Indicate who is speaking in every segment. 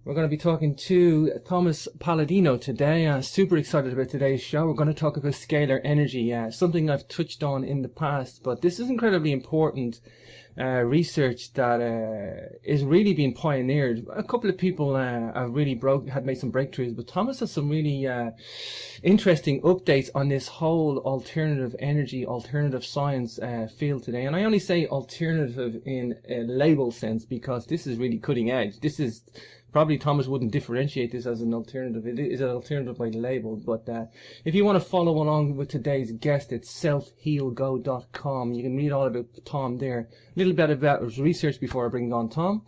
Speaker 1: We're going to be talking to Thomas Palladino today. Super excited about today's show. We're going to talk about scalar energy, something I've touched on in the past, but this is incredibly important research that is really being pioneered. A couple of people have really had made some breakthroughs, but Thomas has some really interesting updates on this whole alternative energy, alternative science field today. And I only say alternative in a label sense because this is really cutting edge. This is probably Thomas wouldn't differentiate this as an alternative. It is an alternative by label. But if you want to follow along with today's guest, it's selfhealgo.com. You can read all about Tom there. A little bit about his research before I bring on Tom.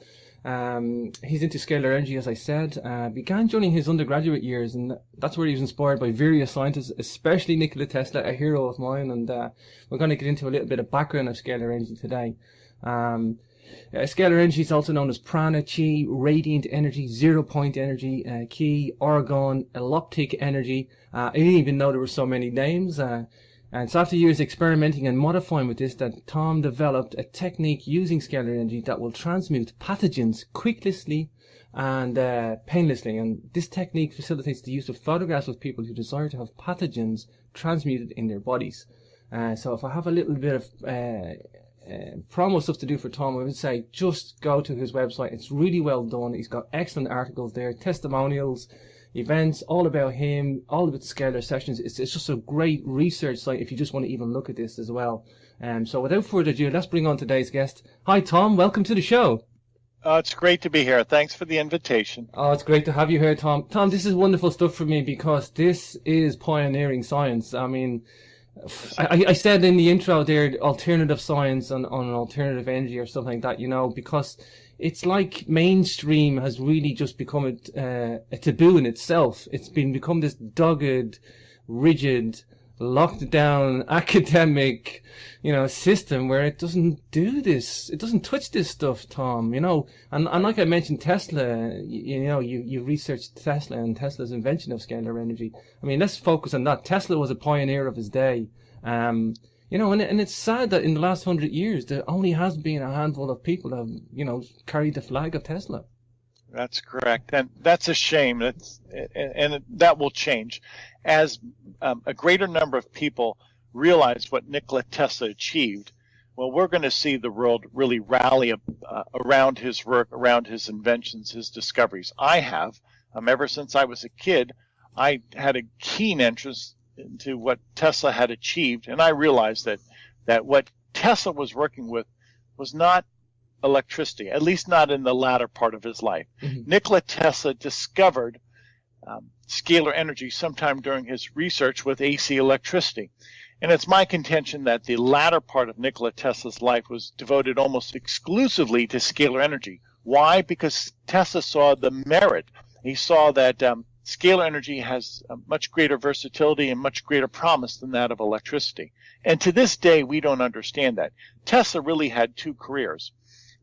Speaker 1: He's into scalar energy, as I said. Began during his undergraduate years, and that's where he was inspired by various scientists, especially Nikola Tesla, a hero of mine. And we're going to get into a little bit of background of scalar energy today. Scalar energy is also known as prana, chi, radiant energy, zero-point energy, ki, orgone, elliptic energy. I didn't even know there were so many names. And it's after years experimenting and modifying with this that Tom developed a technique using scalar energy that will transmute pathogens quickly and painlessly. And this technique facilitates the use of photographs of people who desire to have pathogens transmuted in their bodies. So if I have a little bit of promo stuff to do for Tom, I would say just go to his website. It's really well done. He's got excellent articles there, testimonials, events, all about him, all about the scalar sessions. It's just a great research site if you just want to even look at this as well. So without further ado, let's bring on today's guest. Hi Tom, welcome to the show.
Speaker 2: It's great to be here. Thanks for the invitation.
Speaker 1: Oh, it's great to have you here, Tom. Tom, this is wonderful stuff for me because this is pioneering science. I mean, I said in the intro there, alternative science on alternative energy or something like that, you know, because it's like mainstream has really just become a taboo in itself. It's become this dogged, rigid, locked down academic, you know, system where it doesn't do this. It doesn't touch this stuff, Tom, you know. And like I mentioned, Tesla, you know, you researched Tesla and Tesla's invention of scalar energy. I mean, let's focus on that. Tesla was a pioneer of his day. You know, and it's sad that in the last 100 years, there only has been a handful of people that have, you know, carried the flag of Tesla.
Speaker 2: That's correct. And that's a shame. That will change. As a greater number of people realize what Nikola Tesla achieved, well, we're going to see the world really rally around his work, around his inventions, his discoveries. I have. Ever since I was a kid, I had a keen interest into what Tesla had achieved, and I realized that what Tesla was working with was not electricity, at least not in the latter part of his life. Mm-hmm. Nikola Tesla discovered scalar energy sometime during his research with AC electricity. And it's my contention that the latter part of Nikola Tesla's life was devoted almost exclusively to scalar energy. Why? Because Tesla saw the merit. He saw that scalar energy has a much greater versatility and much greater promise than that of electricity. And to this day, we don't understand that. Tesla really had two careers.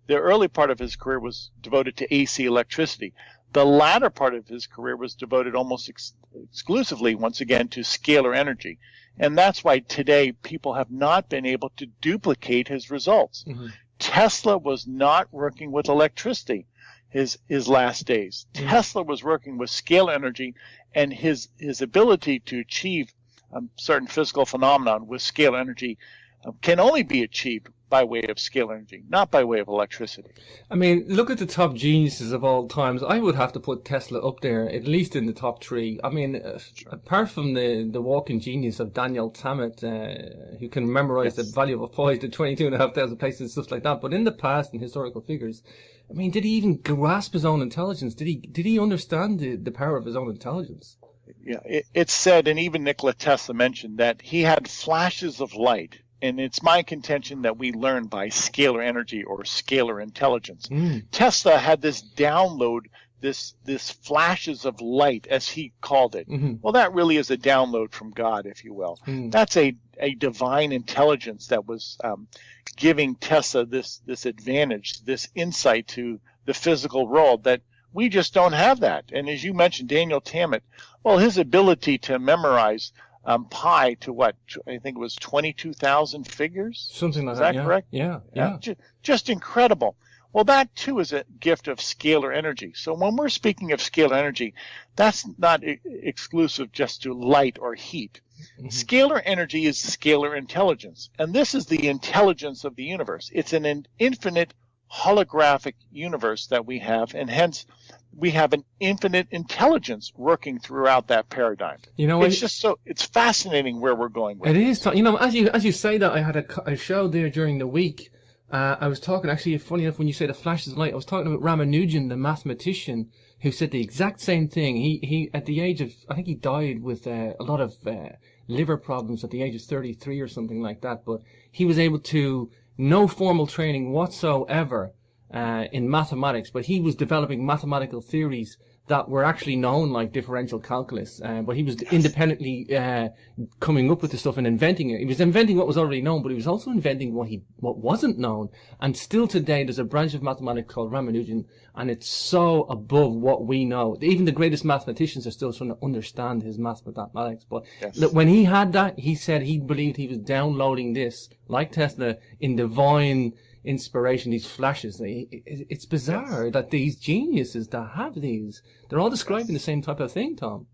Speaker 2: The early part of his career was devoted to AC electricity. The latter part of his career was devoted almost exclusively, once again, to scalar energy. And that's why today people have not been able to duplicate his results. Mm-hmm. Tesla was not working with electricity his last days. Mm-hmm. Tesla was working with scalar energy, and his ability to achieve certain physical phenomenon with scalar energy can only be achieved by way of scalar energy, not by way of electricity.
Speaker 1: I mean, look at the top geniuses of all times. I would have to put Tesla up there, at least in the top three. I mean, sure. Apart from the walking genius of Daniel Tammet, who can memorize the value of a pi to 22,500 places and stuff like that. But in the past, in historical figures, I mean, did he even grasp his own intelligence? Did he understand the power of his own intelligence?
Speaker 2: Yeah, it's said, and even Nikola Tesla mentioned, that he had flashes of light. And it's my contention that we learn by scalar energy or scalar intelligence. Mm. Tesla had this download, this flashes of light, as he called it. Mm-hmm. Well, that really is a download from God, if you will. Mm. That's a divine intelligence that was giving Tesla this advantage, this insight to the physical world that we just don't have that. And as you mentioned, Daniel Tammet, well, his ability to memorize pi to what? I think it was 22,000 figures?
Speaker 1: Something like
Speaker 2: that. Is that correct?
Speaker 1: Yeah.
Speaker 2: Just incredible. Well, that too is a gift of scalar energy. So when we're speaking of scalar energy, that's not exclusive just to light or heat. Mm-hmm. Scalar energy is scalar intelligence, and this is the intelligence of the universe. It's an infinite holographic universe that we have, and hence we have an infinite intelligence working throughout that paradigm. It's fascinating where we're going with
Speaker 1: it. Is, as you say that, I had a show there during the week. I was talking, actually, funny enough, when you say the flashes of light, I was talking about Ramanujan, the mathematician, who said the exact same thing. He at the age of, I think he died with a lot of liver problems at the age of 33 or something like that, but he was able to, no formal training whatsoever in mathematics, but he was developing mathematical theories that were actually known, like differential calculus, but he was independently coming up with the stuff and inventing it. He was inventing what was already known, but he was also inventing what wasn't known. And still today, there's a branch of mathematics called Ramanujan, and it's so above what we know. Even the greatest mathematicians are still trying to understand his mathematics. But look, when he had that, he said he believed he was downloading this, like Tesla, in divine inspiration, these flashes. It's bizarre that these geniuses that have these, they're all describing the same type of thing, Tom.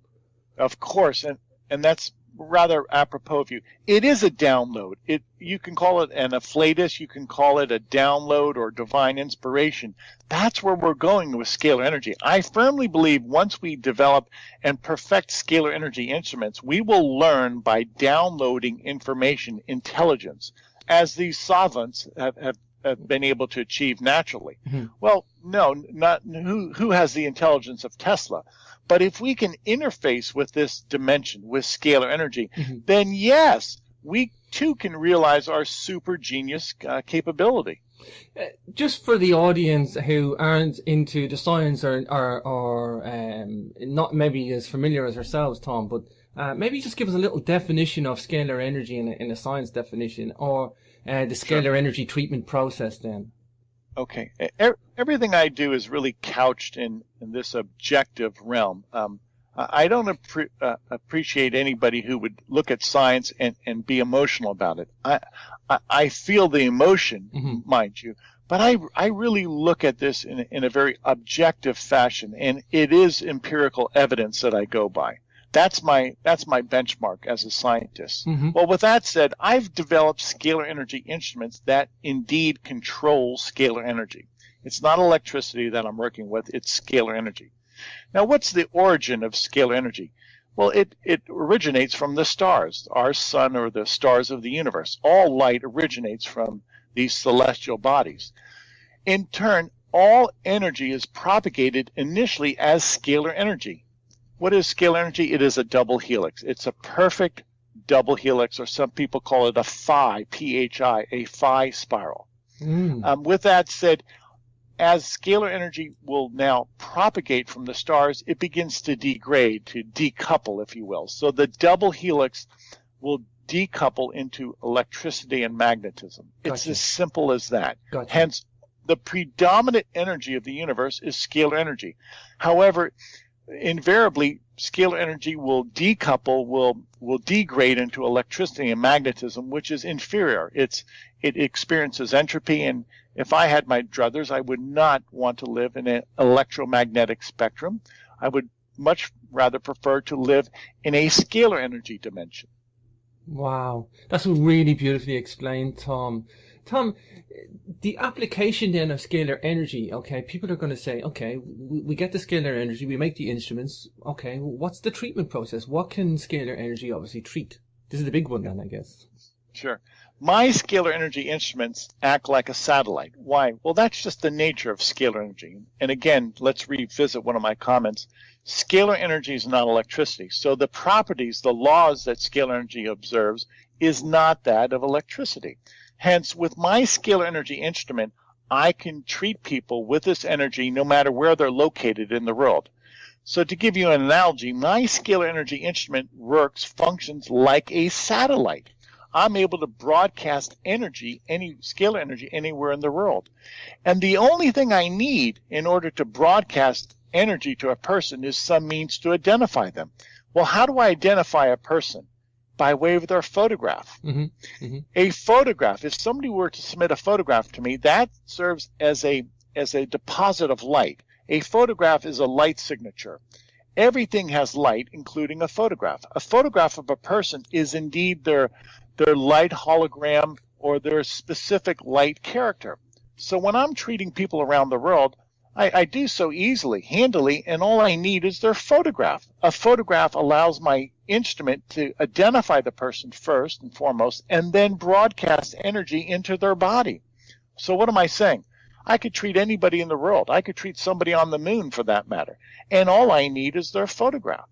Speaker 2: Of course, and that's rather apropos of you. It is a download. You can call it an afflatus, you can call it a download or divine inspiration. That's where we're going with scalar energy. I firmly believe once we develop and perfect scalar energy instruments, we will learn by downloading information, intelligence, as these savants have been able to achieve naturally. Mm-hmm. Well, no, not who has the intelligence of Tesla. But if we can interface with this dimension, with scalar energy, mm-hmm. then yes, we too can realize our super genius capability.
Speaker 1: Just for the audience who aren't into the science or not maybe as familiar as ourselves, Tom, but maybe just give us a little definition of scalar energy in a science definition, or the scalar energy treatment process then.
Speaker 2: Okay. Everything I do is really couched in this objective realm. I don't appreciate anybody who would look at science and be emotional about it. I feel the emotion, mm-hmm. mind you, but I really look at this in a very objective fashion, and it is empirical evidence that I go by. That's my benchmark as a scientist. Mm-hmm. Well, with that said, I've developed scalar energy instruments that indeed control scalar energy. It's not electricity that I'm working with, it's scalar energy. Now, what's the origin of scalar energy? Well, it originates from the stars, our sun or the stars of the universe. All light originates from these celestial bodies. In turn, all energy is propagated initially as scalar energy. What is scalar energy? It is a double helix. It's a perfect double helix, or some people call it a phi, P-H-I, a phi spiral. With that said, as scalar energy will now propagate from the stars, it begins to degrade, to decouple, if you will. So the double helix will decouple into electricity and magnetism. Gotcha. It's as simple as that. Gotcha. Hence, the predominant energy of the universe is scalar energy. However, invariably, scalar energy will decouple, will degrade into electricity and magnetism, which is inferior. It experiences entropy, and if I had my druthers, I would not want to live in an electromagnetic spectrum. I would much rather prefer to live in a scalar energy dimension.
Speaker 1: Wow, that's really beautifully explained, Tom. Tom, the application then of scalar energy, okay, people are going to say, okay, we get the scalar energy, we make the instruments, okay, what's the treatment process? What can scalar energy obviously treat? This is the big one then, I guess.
Speaker 2: Sure. My scalar energy instruments act like a satellite. Why? Well, that's just the nature of scalar energy. And again, let's revisit one of my comments. Scalar energy is not electricity. So the properties, the laws that scalar energy observes is not that of electricity. Hence, with my scalar energy instrument, I can treat people with this energy no matter where they're located in the world. So to give you an analogy, my scalar energy instrument functions like a satellite. I'm able to broadcast energy, any scalar energy, anywhere in the world. And the only thing I need in order to broadcast energy to a person is some means to identify them. Well, how do I identify a person? By way of their photograph. Mm-hmm. Mm-hmm. A photograph, if somebody were to submit a photograph to me, that serves as a as a deposit of light. A photograph is a light signature. Everything has light, including a photograph. A photograph of a person is indeed their light hologram or their specific light character. So when I'm treating people around the world, I do so easily, handily, and all I need is their photograph. A photograph allows my instrument to identify the person first and foremost, and then broadcast energy into their body. So what am I saying? I could treat anybody in the world. I could treat somebody on the moon, for that matter. And all I need is their photograph.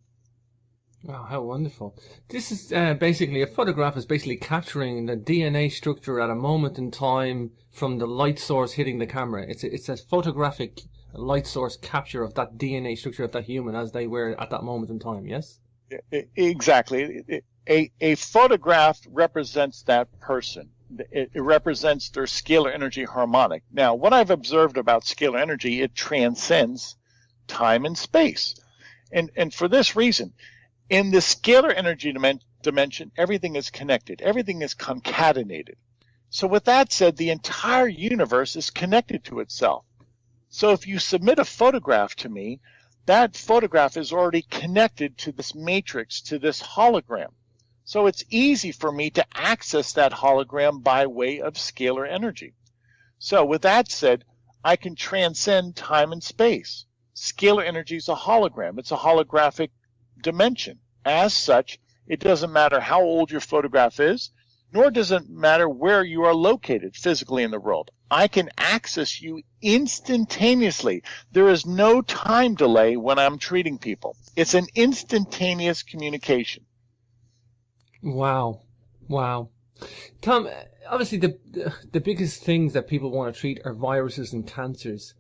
Speaker 1: Wow, how wonderful. This is basically, a photograph is basically capturing the DNA structure at a moment in time from the light source hitting the camera. It's a photographic light source capture of that DNA structure of that human as they were at that moment in time, yes?
Speaker 2: Exactly. A photograph represents that person. It represents their scalar energy harmonic. Now, what I've observed about scalar energy, it transcends time and space. And for this reason, in the scalar energy dimension, everything is connected. Everything is concatenated. So with that said, the entire universe is connected to itself. So if you submit a photograph to me, that photograph is already connected to this matrix, to this hologram. So it's easy for me to access that hologram by way of scalar energy. So with that said, I can transcend time and space. Scalar energy is a hologram. It's a holographic dimension. As such, it doesn't matter how old your photograph is, nor does it matter where you are located physically in the world. I can access you instantaneously. There is no time delay when I'm treating people. It's an instantaneous communication.
Speaker 1: Wow. Wow. Tom, obviously the biggest things that people want to treat are viruses and cancers.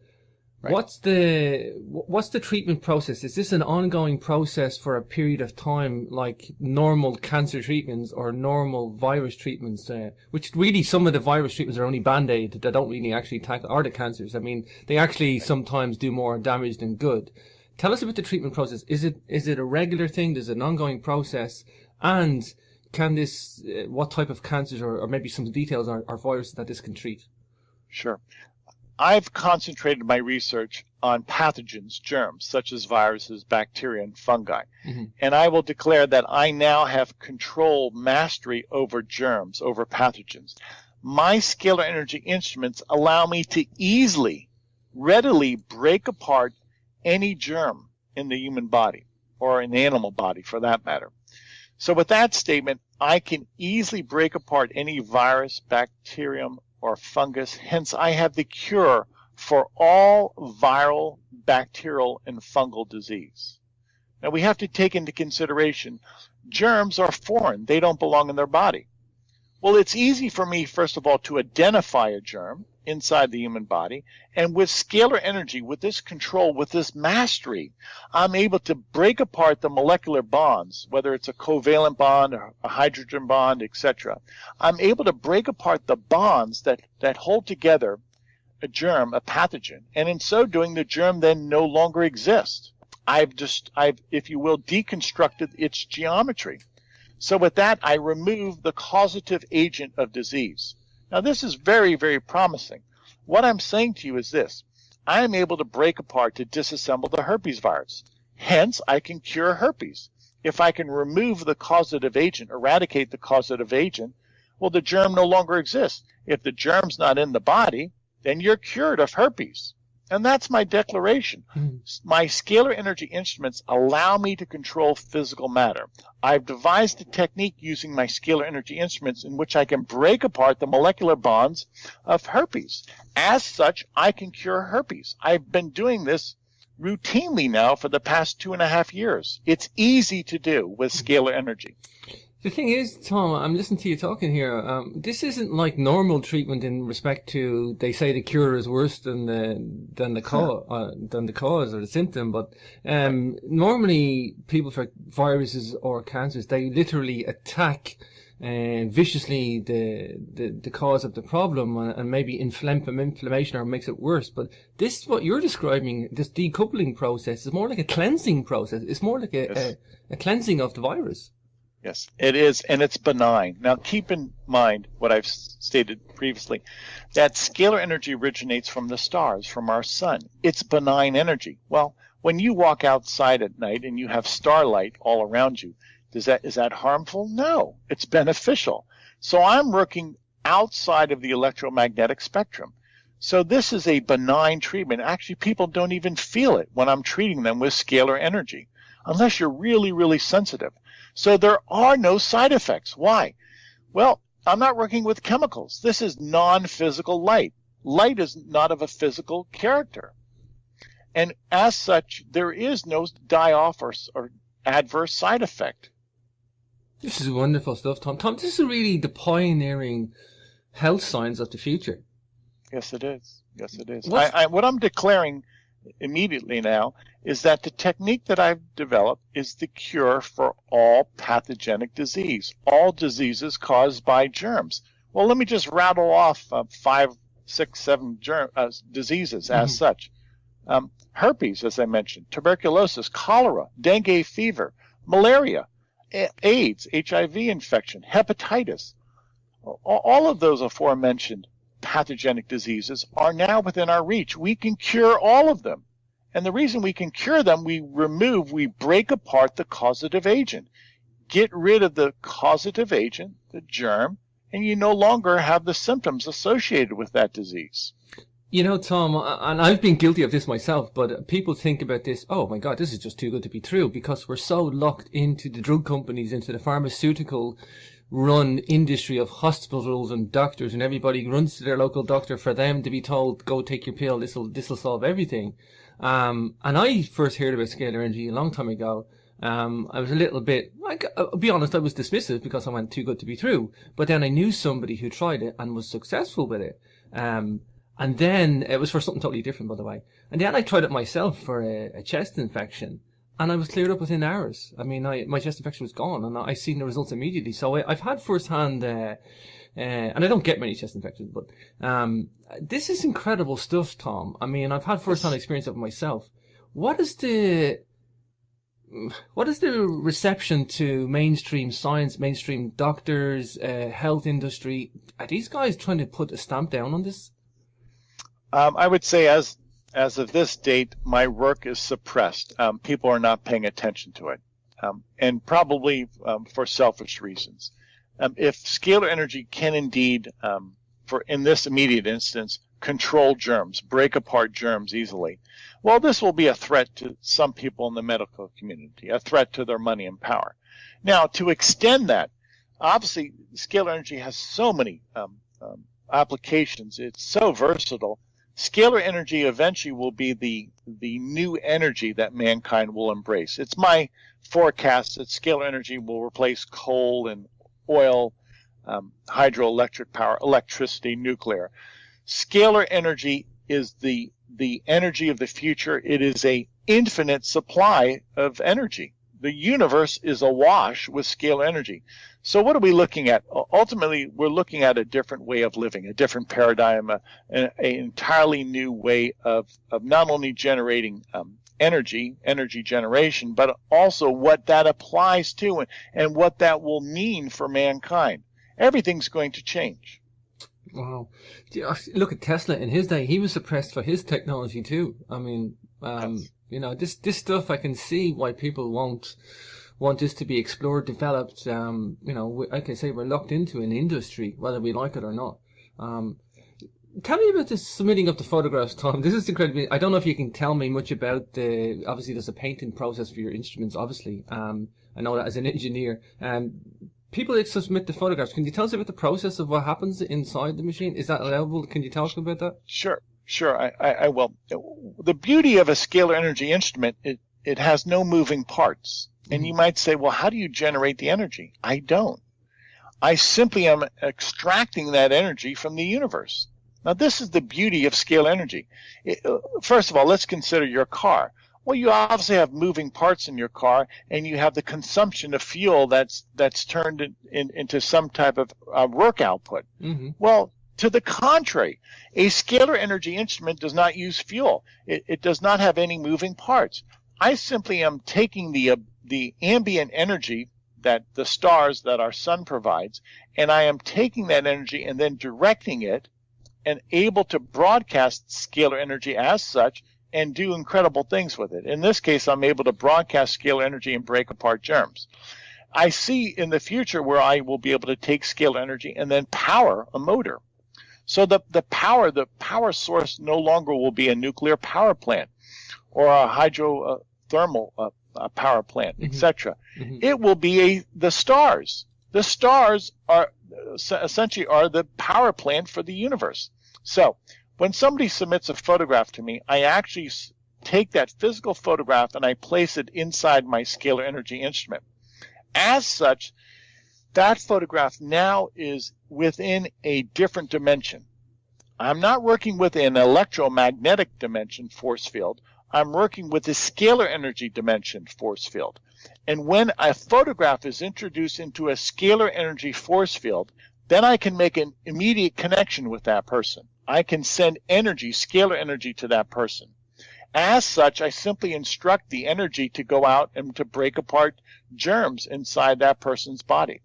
Speaker 1: Right. What's the treatment process? Is this an ongoing process for a period of time, like normal cancer treatments or normal virus treatments? Which really, some of the virus treatments are only band-aid. They don't really actually tackle the cancers. I mean, they actually sometimes do more damage than good. Tell us about the treatment process. Is it a regular thing? Is it an ongoing process? And can this, what type of cancers or maybe some details are viruses that this can treat?
Speaker 2: Sure. I've concentrated my research on pathogens, germs, such as viruses, bacteria, and fungi. Mm-hmm. And I will declare that I now have control, mastery over germs, over pathogens. My scalar energy instruments allow me to easily, readily break apart any germ in the human body, or an animal body for that matter. So with that statement, I can easily break apart any virus, bacterium, or fungus. Hence, I have the cure for all viral, bacterial, and fungal disease. Now, we have to take into consideration germs are foreign. They don't belong in their body. Well, it's easy for me, first of all, to identify a germ inside the human body. And with scalar energy, with this control, with this mastery, I'm able to break apart the molecular bonds, whether it's a covalent bond or a hydrogen bond, etc. I'm able to break apart the bonds that hold together a germ, a pathogen. And in so doing, the germ then no longer exists. I've, if you will, deconstructed its geometry. So with that, I remove the causative agent of disease. Now, this is very, very promising. What I'm saying to you is this. I am able to break apart, to disassemble the herpes virus. Hence, I can cure herpes. If I can remove the causative agent, eradicate the causative agent, well, the germ no longer exists. If the germ's not in the body, then you're cured of herpes. And that's my declaration. My scalar energy instruments allow me to control physical matter. I've devised a technique using my scalar energy instruments in which I can break apart the molecular bonds of herpes. As such, I can cure herpes. I've been doing this routinely now for the past 2.5 years. It's easy to do with scalar energy.
Speaker 1: The thing is, Tom, I'm listening to you talking here. This isn't like normal treatment in respect to, they say the cure is worse than the cause or the symptom. But normally, people for viruses or cancers, they literally attack viciously the cause of the problem and maybe inflammation or makes it worse. But this, what you're describing, this decoupling process, is more like a cleansing process. It's more like a cleansing of the virus.
Speaker 2: Yes, it is, and it's benign. Now, keep in mind what I've stated previously, that scalar energy originates from the stars, from our sun. It's benign energy. Well, when you walk outside at night and you have starlight all around you, is that harmful? No, it's beneficial. So I'm working outside of the electromagnetic spectrum. So this is a benign treatment. Actually, people don't even feel it when I'm treating them with scalar energy, unless you're really, really sensitive. So there are no side effects. Why? Well, I'm not working with chemicals. This is non-physical light. Light is not of a physical character. And as such, there is no die-off or adverse side effect.
Speaker 1: This is wonderful stuff, Tom. Tom, this is really the pioneering health science of the future.
Speaker 2: Yes, it is. Yes, it is.
Speaker 1: What's...
Speaker 2: What I'm declaring immediately now is that the technique that I've developed is the cure for all pathogenic disease, all diseases caused by germs. Well, let me just rattle off 5, 6, 7 diseases as such. Herpes, as I mentioned, tuberculosis, cholera, dengue fever, malaria, AIDS, HIV infection, hepatitis. All of those aforementioned pathogenic diseases are now within our reach. We can cure all of them. And the reason we can cure them, we break apart the causative agent. Get rid of the causative agent, the germ, and you no longer have the symptoms associated with that disease.
Speaker 1: You know, Tom, and I've been guilty of this myself, but people think about this, oh my God, this is just too good to be true, because we're so locked into the drug companies, into the pharmaceutical run industry of hospitals and doctors, and everybody runs to their local doctor for them to be told, go take your pill, this'll solve everything. And I first heard about scalar energy a long time ago. I was a little bit, I'll be honest, I was dismissive because I went too good to be true. But then I knew somebody who tried it and was successful with it. And then it was for something totally different, by the way. And then I tried it myself for a chest infection. And I was cleared up within hours. I mean, my chest infection was gone, and I seen the results immediately. So I've had first-hand, and I don't get many chest infections, but this is incredible stuff, Tom. I mean, I've had first-hand experience of it myself. What is the reception to mainstream science, mainstream doctors, health industry? Are these guys trying to put a stamp down on this?
Speaker 2: I would say as of this date, my work is suppressed. People are not paying attention to it, and probably for selfish reasons. If scalar energy can indeed, in this immediate instance, control germs, break apart germs easily, well, this will be a threat to some people in the medical community, a threat to their money and power. Now, to extend that, obviously, scalar energy has so many applications. It's so versatile. Scalar energy eventually will be the new energy that mankind will embrace. It's my forecast that scalar energy will replace coal and oil, hydroelectric power, electricity, nuclear. Scalar energy is the energy of the future. It is an infinite supply of energy. The universe is awash with scalar energy. So what are we looking at? Ultimately, we're looking at a different way of living, a different paradigm, an entirely new way of not only generating energy generation, but also what that applies to and what that will mean for mankind. Everything's going to change.
Speaker 1: Wow. Look at Tesla in his day. He was suppressed for his technology too. I mean, you know, this stuff, I can see why people won't want this to be explored, developed. You know, like I say, we're locked into an industry, whether we like it or not. Tell me about this submitting of the photographs, Tom. This is incredible. I don't know if you can tell me much about obviously there's a painting process for your instruments, obviously. I know that as an engineer. People that submit the photographs, can you tell us about the process of what happens inside the machine? Is that allowable? Can you talk about that?
Speaker 2: Sure, I will. The beauty of a scalar energy instrument, it has no moving parts. And you might say, well, how do you generate the energy? I don't. I simply am extracting that energy from the universe. Now, this is the beauty of scalar energy. First of all, let's consider your car. Well, you obviously have moving parts in your car, and you have the consumption of fuel that's turned into some type of work output. Mm-hmm. Well, to the contrary, a scalar energy instrument does not use fuel. It does not have any moving parts. I simply am taking the ambient energy that the stars that our sun provides, and I am taking that energy and then directing it and able to broadcast scalar energy as such and do incredible things with it. In this case, I'm able to broadcast scalar energy and break apart germs. I see in the future where I will be able to take scalar energy and then power a motor. So the power source no longer will be a nuclear power plant or a hydrothermal power plant, etc. It will be the stars. The stars are essentially the power plant for the universe. So when somebody submits a photograph to me, I actually take that physical photograph and I place it inside my scalar energy instrument. As such, that photograph now is within a different dimension. I'm not working with an electromagnetic dimension force field. I'm working with a scalar energy dimension force field. And when a photograph is introduced into a scalar energy force field, then I can make an immediate connection with that person. I can send energy, scalar energy, to that person. As such, I simply instruct the energy to go out and to break apart germs inside that person's body.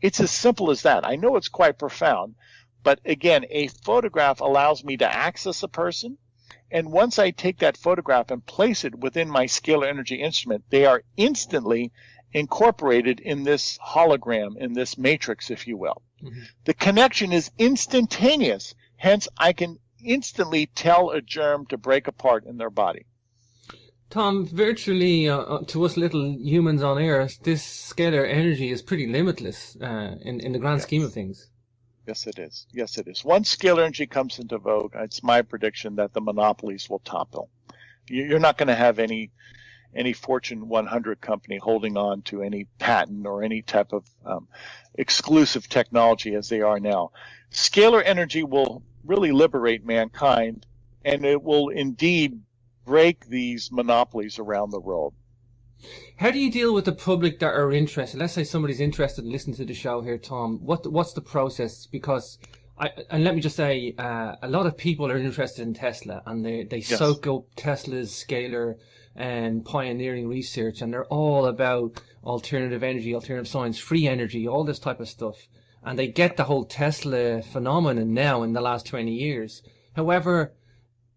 Speaker 2: It's as simple as that. I know it's quite profound, but again, a photograph allows me to access a person, and once I take that photograph and place it within my scalar energy instrument, they are instantly incorporated in this hologram, in this matrix, if you will. The connection is instantaneous. Hence, I can instantly tell a germ to break apart in their body.
Speaker 1: Tom, virtually to us little humans on Earth, this scalar energy is pretty limitless in the grand scheme of things.
Speaker 2: Yes, it is. Yes, it is. Once scalar energy comes into vogue, it's my prediction that the monopolies will topple. You're not going to have any Fortune 100 company holding on to any patent or any type of exclusive technology as they are now. Scalar energy will really liberate mankind, and it will indeed break these monopolies around the world.
Speaker 1: How do you deal with the public that are interested? Let's say somebody's interested in listening to the show here, Tom. What's the process? Because and let me just say, a lot of people are interested in Tesla, and they soak up Tesla's scalar and pioneering research, and they're all about alternative energy, alternative science, free energy, all this type of stuff. And they get the whole Tesla phenomenon now in the last 20 years. However,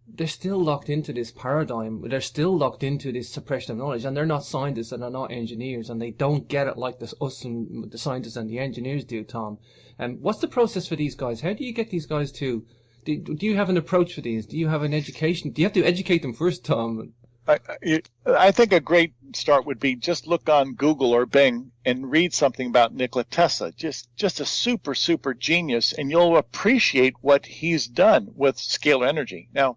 Speaker 1: they're still locked into this paradigm. They're still locked into this suppression of knowledge, and they're not scientists and they're not engineers, and they don't get it like us and the scientists and the engineers do, Tom. And what's the process for these guys? How do you get these guys to... Do you have an approach for these? Do you have an education? Do you have to educate them first, Tom?
Speaker 2: I think a great start would be just look on Google or Bing and read something about Nikola Tesla. Just a super genius, and you'll appreciate what he's done with scalar energy. Now,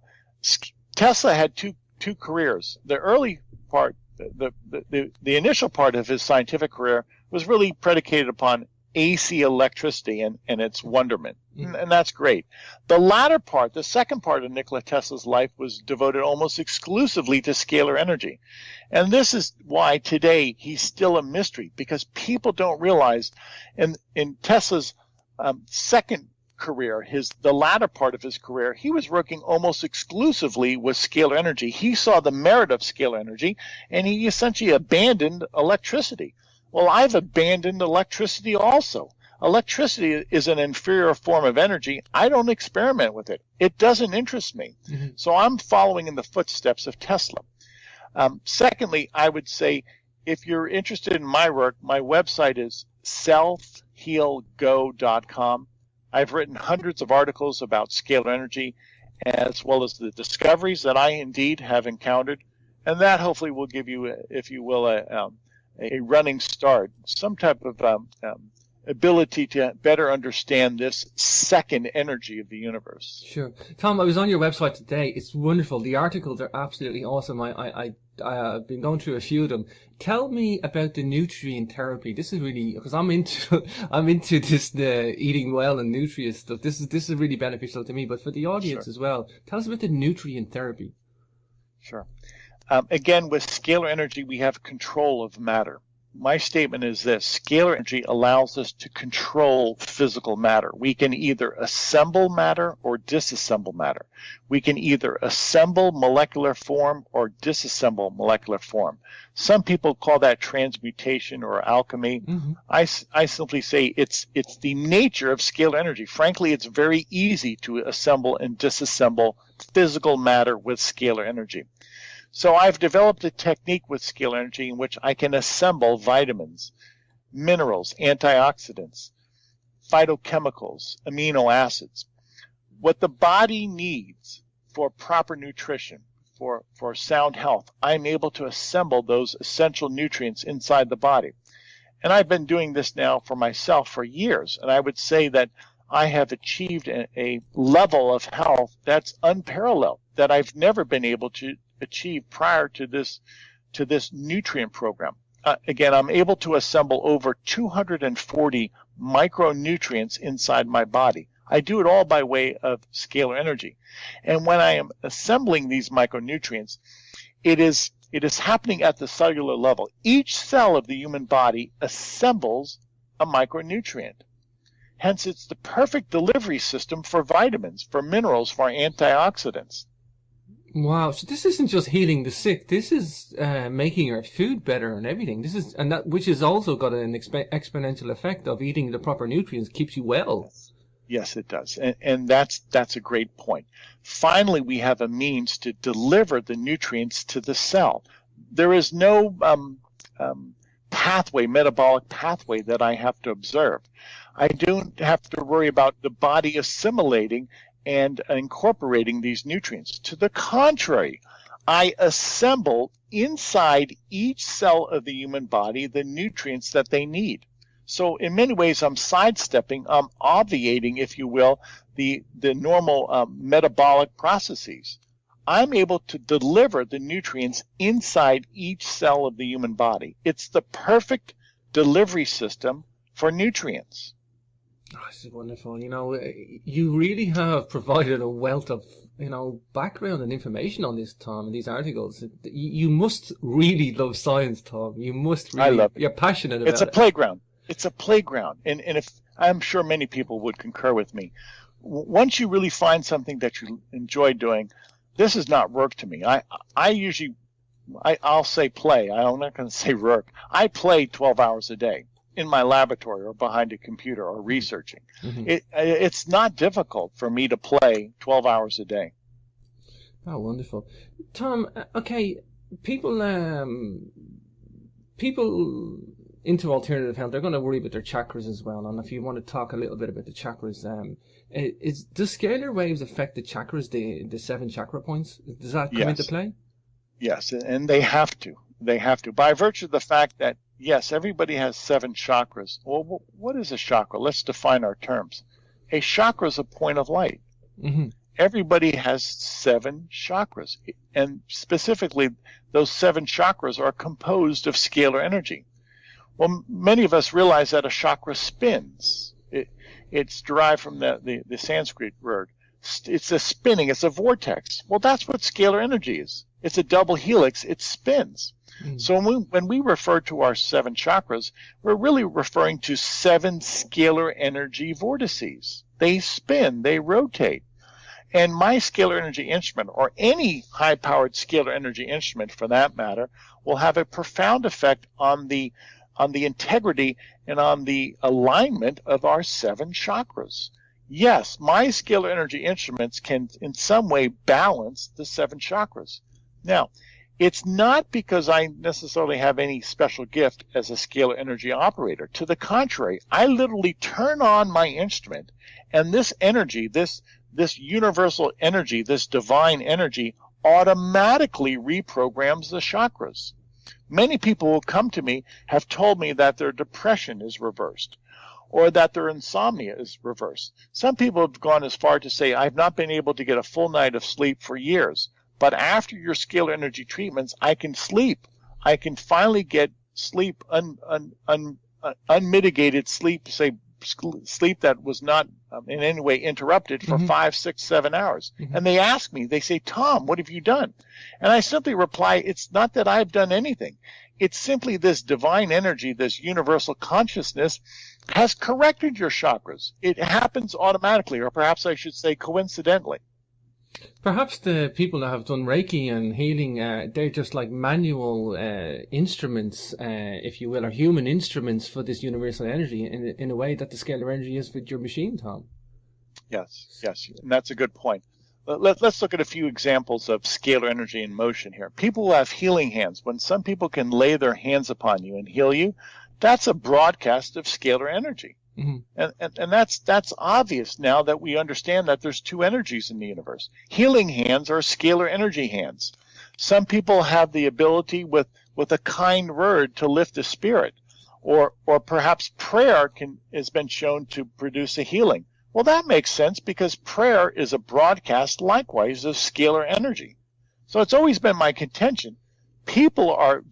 Speaker 2: Tesla had two careers. The early part, the initial part of his scientific career was really predicated upon AC electricity and its wonderment. And that's great. The latter part, the second part of Nikola Tesla's life, was devoted almost exclusively to scalar energy. And this is why today he's still a mystery, because people don't realize in Tesla's second career, the latter part of his career, he was working almost exclusively with scalar energy. He saw the merit of scalar energy, and he essentially abandoned electricity. Well, I've abandoned electricity also. Electricity is an inferior form of energy. I don't experiment with it. It doesn't interest me. So I'm following in the footsteps of Tesla. Secondly, I would say, if you're interested in my work, my website is selfhealgo.com. I've written hundreds of articles about scalar energy, as well as the discoveries that I indeed have encountered. And that hopefully will give you, if you will, a running start, some type of ability to better understand this second energy of the universe.
Speaker 1: Sure. Tom, I was on your website today. It's wonderful. The articles are absolutely awesome. I've been going through a few of them. Tell me about the nutrient therapy. This is really, because I'm into this eating well and nutrient stuff. This is really beneficial to me, but for the audience as well. Tell us about the nutrient therapy.
Speaker 2: Sure. Again, with scalar energy, we have control of matter. my statement is this: scalar energy allows us to control physical matter. We can either assemble matter or disassemble matter. We can either assemble molecular form or disassemble molecular form. Some people call that transmutation or alchemy.
Speaker 1: Mm-hmm.
Speaker 2: I simply say it's the nature of scalar energy. Frankly, it's very easy to assemble and disassemble physical matter with scalar energy. So I've developed a technique with scalar energy in which I can assemble vitamins, minerals, antioxidants, phytochemicals, amino acids. What the body needs for proper nutrition, for sound health, I'm able to assemble those essential nutrients inside the body. And I've been doing this now for myself for years, and I would say that I have achieved a level of health that's unparalleled, that I've never been able to achieve prior to this nutrient program. Again, I'm able to assemble over 240 micronutrients inside my body. I do it all by way of scalar energy. And when I am assembling these micronutrients, it is happening at the cellular level. Each cell of the human body assembles a micronutrient. Hence, it's the perfect delivery system for vitamins, for minerals, for antioxidants.
Speaker 1: Wow! So this isn't just healing the sick. This is making our food better and everything. Which has also got an exponential effect of eating the proper nutrients keeps you well.
Speaker 2: Yes, it does, and that's a great point. Finally, we have a means to deliver the nutrients to the cell. There is no metabolic pathway that I have to observe. I don't have to worry about the body assimilating and incorporating these nutrients. To the contrary, I assemble inside each cell of the human body the nutrients that they need. So in many ways, I'm sidestepping, I'm obviating, if you will, the normal metabolic processes. I'm able to deliver the nutrients inside each cell of the human body. It's the perfect delivery system for nutrients.
Speaker 1: Oh, this is wonderful. You really have provided a wealth of, background and information on this, Tom, in these articles. You must really love science, Tom. You must really. I
Speaker 2: love it.
Speaker 1: You're passionate about it.
Speaker 2: It's a playground. It's a playground. And if I'm sure many people would concur with me. Once you really find something that you enjoy doing, this is not work to me. I'll say play. I'm not going to say work. I play 12 hours a day in my laboratory or behind a computer or researching. Mm-hmm. It's not difficult for me to play 12 hours a day.
Speaker 1: Oh, wonderful. Tom, okay, people into alternative health, they're going to worry about their chakras as well. And if you want to talk a little bit about the chakras, does scalar waves affect the chakras, the 7 chakra points? Does that come into play?
Speaker 2: Yes, and they have to. They have to. By virtue of the fact that, yes, everybody has 7 chakras. Well, what is a chakra? Let's define our terms. A chakra is a point of light. Mm-hmm. Everybody has 7 chakras. And specifically, those 7 chakras are composed of scalar energy. Well, many of us realize that a chakra spins. It's derived from the Sanskrit word. It's a spinning. It's a vortex. Well, that's what scalar energy is. It's a double helix. It spins. Mm. So when we refer to our 7 chakras, we're really referring to 7 scalar energy vortices. They spin. They rotate. And my scalar energy instrument, or any high-powered scalar energy instrument for that matter, will have a profound effect on the integrity and on the alignment of our 7 chakras. Yes, my scalar energy instruments can in some way balance the 7 chakras. Now, it's not because I necessarily have any special gift as a scalar energy operator. To the contrary, I literally turn on my instrument, and this energy, this universal energy, this divine energy, automatically reprograms the chakras. Many people who come to me have told me that their depression is reversed or that their insomnia is reversed. Some people have gone as far to say, I've not been able to get a full night of sleep for years, but after your scalar energy treatments, I can sleep. I can finally get sleep, unmitigated sleep, say sleep that was not in any way interrupted for 5, 6, 7 hours. And they ask me, they say, Tom, what have you done? And I simply reply, it's not that I've done anything. It's simply this divine energy, this universal consciousness has corrected your chakras. It happens automatically, or perhaps I should say coincidentally.
Speaker 1: Perhaps the people that have done Reiki and healing, they're just like manual instruments, if you will, or human instruments for this universal energy in a way that the scalar energy is with your machine, Tom.
Speaker 2: Yes, and that's a good point. Let's look at a few examples of scalar energy in motion here. People who have healing hands, when some people can lay their hands upon you and heal you, that's a broadcast of scalar energy. And that's obvious now that we understand that there's two energies in the universe. Healing hands are scalar energy hands. Some people have the ability with a kind word to lift a spirit, or perhaps prayer has been shown to produce a healing. Well, that makes sense because prayer is a broadcast likewise of scalar energy. So it's always been my contention. People are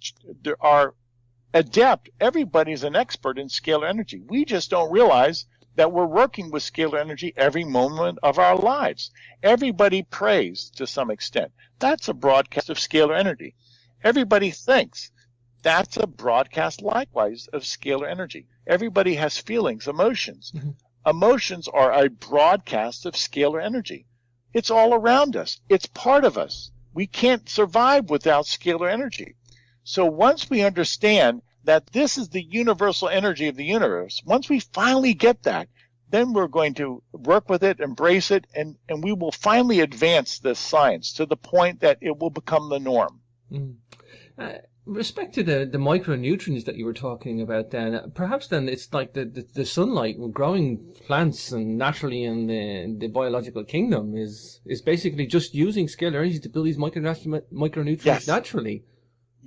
Speaker 2: adept. Everybody's an expert in scalar energy. We just don't realize that we're working with scalar energy every moment of our lives. Everybody prays to some extent. That's a broadcast of scalar energy. Everybody thinks. That's a broadcast likewise of scalar energy. Everybody has feelings, emotions. Emotions are a broadcast of scalar energy. It's all around us. It's part of us. We can't survive without scalar energy. So once we understand that this is the universal energy of the universe, once we finally get that, then we're going to work with it, embrace it, and we will finally advance this science to the point that it will become the norm.
Speaker 1: Respect to the micronutrients that you were talking about then, perhaps then it's like the sunlight growing plants and naturally in the biological kingdom is basically just using scalar energy to build these micronutrients naturally.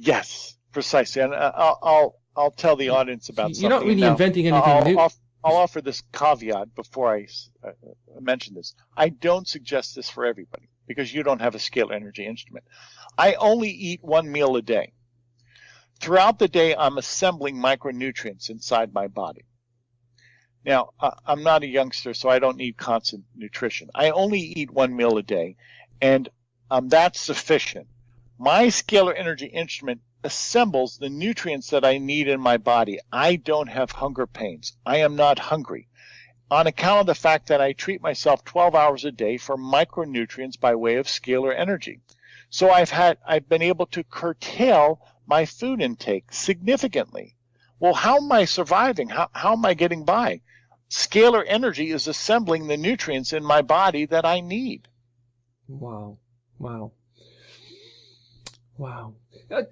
Speaker 2: Yes, precisely. And I'll tell the audience about something.
Speaker 1: You're not really inventing anything new.
Speaker 2: I'll offer this caveat before I mention this. I don't suggest this for everybody because you don't have a scalar energy instrument. I only eat one meal a day. Throughout the day, I'm assembling micronutrients inside my body. Now, I'm not a youngster, so I don't need constant nutrition. I only eat one meal a day, and that's sufficient. My scalar energy instrument assembles the nutrients that I need in my body. I don't have hunger pains. I am not hungry, on account of the fact that I treat myself 12 hours a day for micronutrients by way of scalar energy. So I've been able to curtail my food intake significantly. Well, how am I surviving? How am I getting by? Scalar energy is assembling the nutrients in my body that I need.
Speaker 1: Wow.